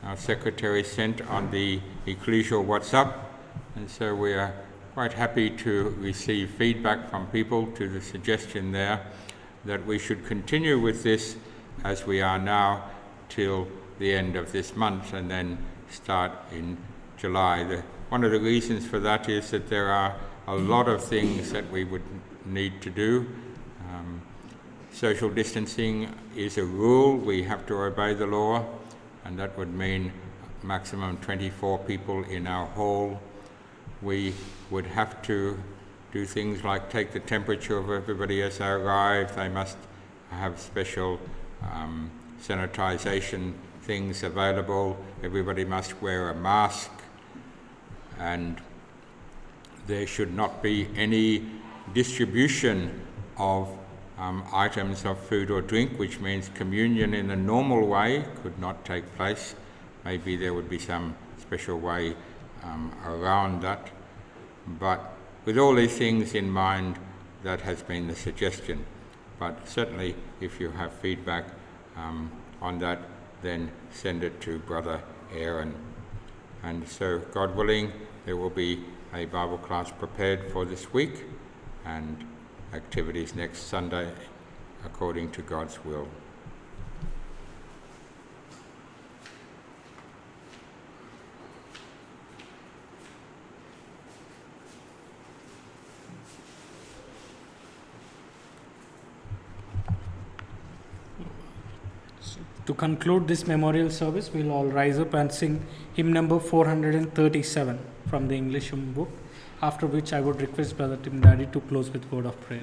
Our secretary sent on the Ecclesial WhatsApp, and so we are quite happy to receive feedback from people to the suggestion there that we should continue with this as we are now till the end of this month and then start in July. One of the reasons for that is that there are a lot of things that we would need to do. Social distancing is a rule. We have to obey the law, and that would mean maximum 24 people in our hall. We would have to do things like take the temperature of everybody as they arrive. They must have special sanitization things available. Everybody must wear a mask, and there should not be any distribution of items of food or drink, which means communion in a normal way could not take place. Maybe there would be some special way around that. But with all these things in mind, that has been the suggestion. But certainly, if you have feedback on that, then send it to Brother Aaron. And so, God willing, there will be a Bible class prepared for this week and activities next Sunday according to God's will. To conclude this memorial service, we'll all rise up and sing hymn number 437 from the English hymn book, after which I would request Brother Tim Daddy to close with word of prayer.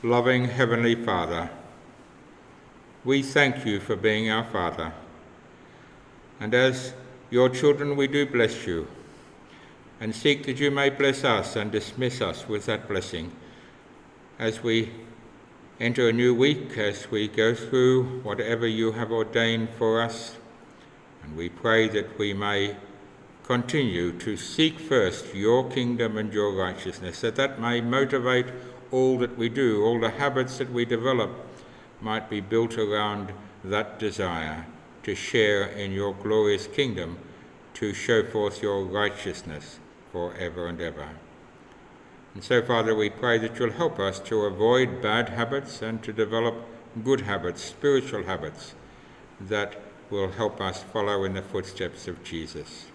Loving Heavenly Father, we thank you for being our Father. And as your children, we do bless you and seek that you may bless us and dismiss us with that blessing as we enter a new week, as we go through whatever you have ordained for us. And we pray that we may continue to seek first your kingdom and your righteousness, that may motivate all that we do, all the habits that we develop, might be built around that desire to share in your glorious kingdom, to show forth your righteousness forever and ever. And so, Father, we pray that you'll help us to avoid bad habits and to develop good habits, spiritual habits, that will help us follow in the footsteps of Jesus.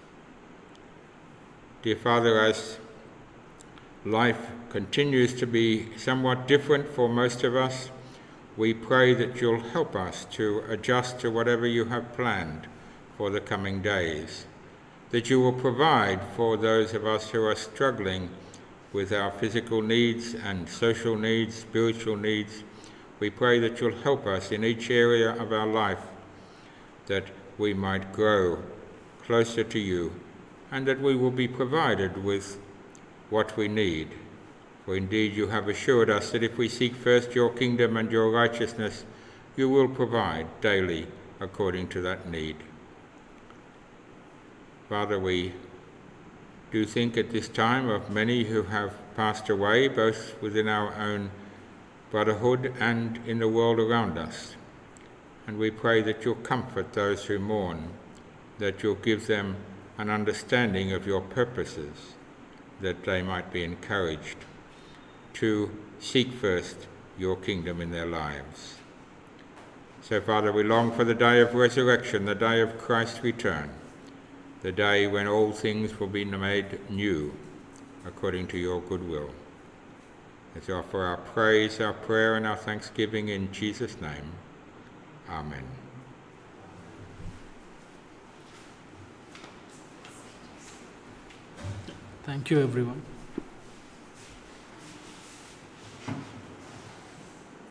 Dear Father, as life continues to be somewhat different for most of us, we pray that you'll help us to adjust to whatever you have planned for the coming days, that you will provide for those of us who are struggling with our physical needs and social needs, spiritual needs. We pray that you'll help us in each area of our life, that we might grow closer to you, and that we will be provided with what we need. For indeed you have assured us that if we seek first your kingdom and your righteousness, you will provide daily according to that need. Father, we do think at this time of many who have passed away, both within our own brotherhood and in the world around us. And we pray that you'll comfort those who mourn, that you'll give them an understanding of your purposes, that they might be encouraged to seek first your kingdom in their lives. So, Father, we long for the day of resurrection, the day of Christ's return, the day when all things will be made new according to your good will. As we offer our praise, our prayer, and our thanksgiving in Jesus' name. Amen. Thank you, everyone.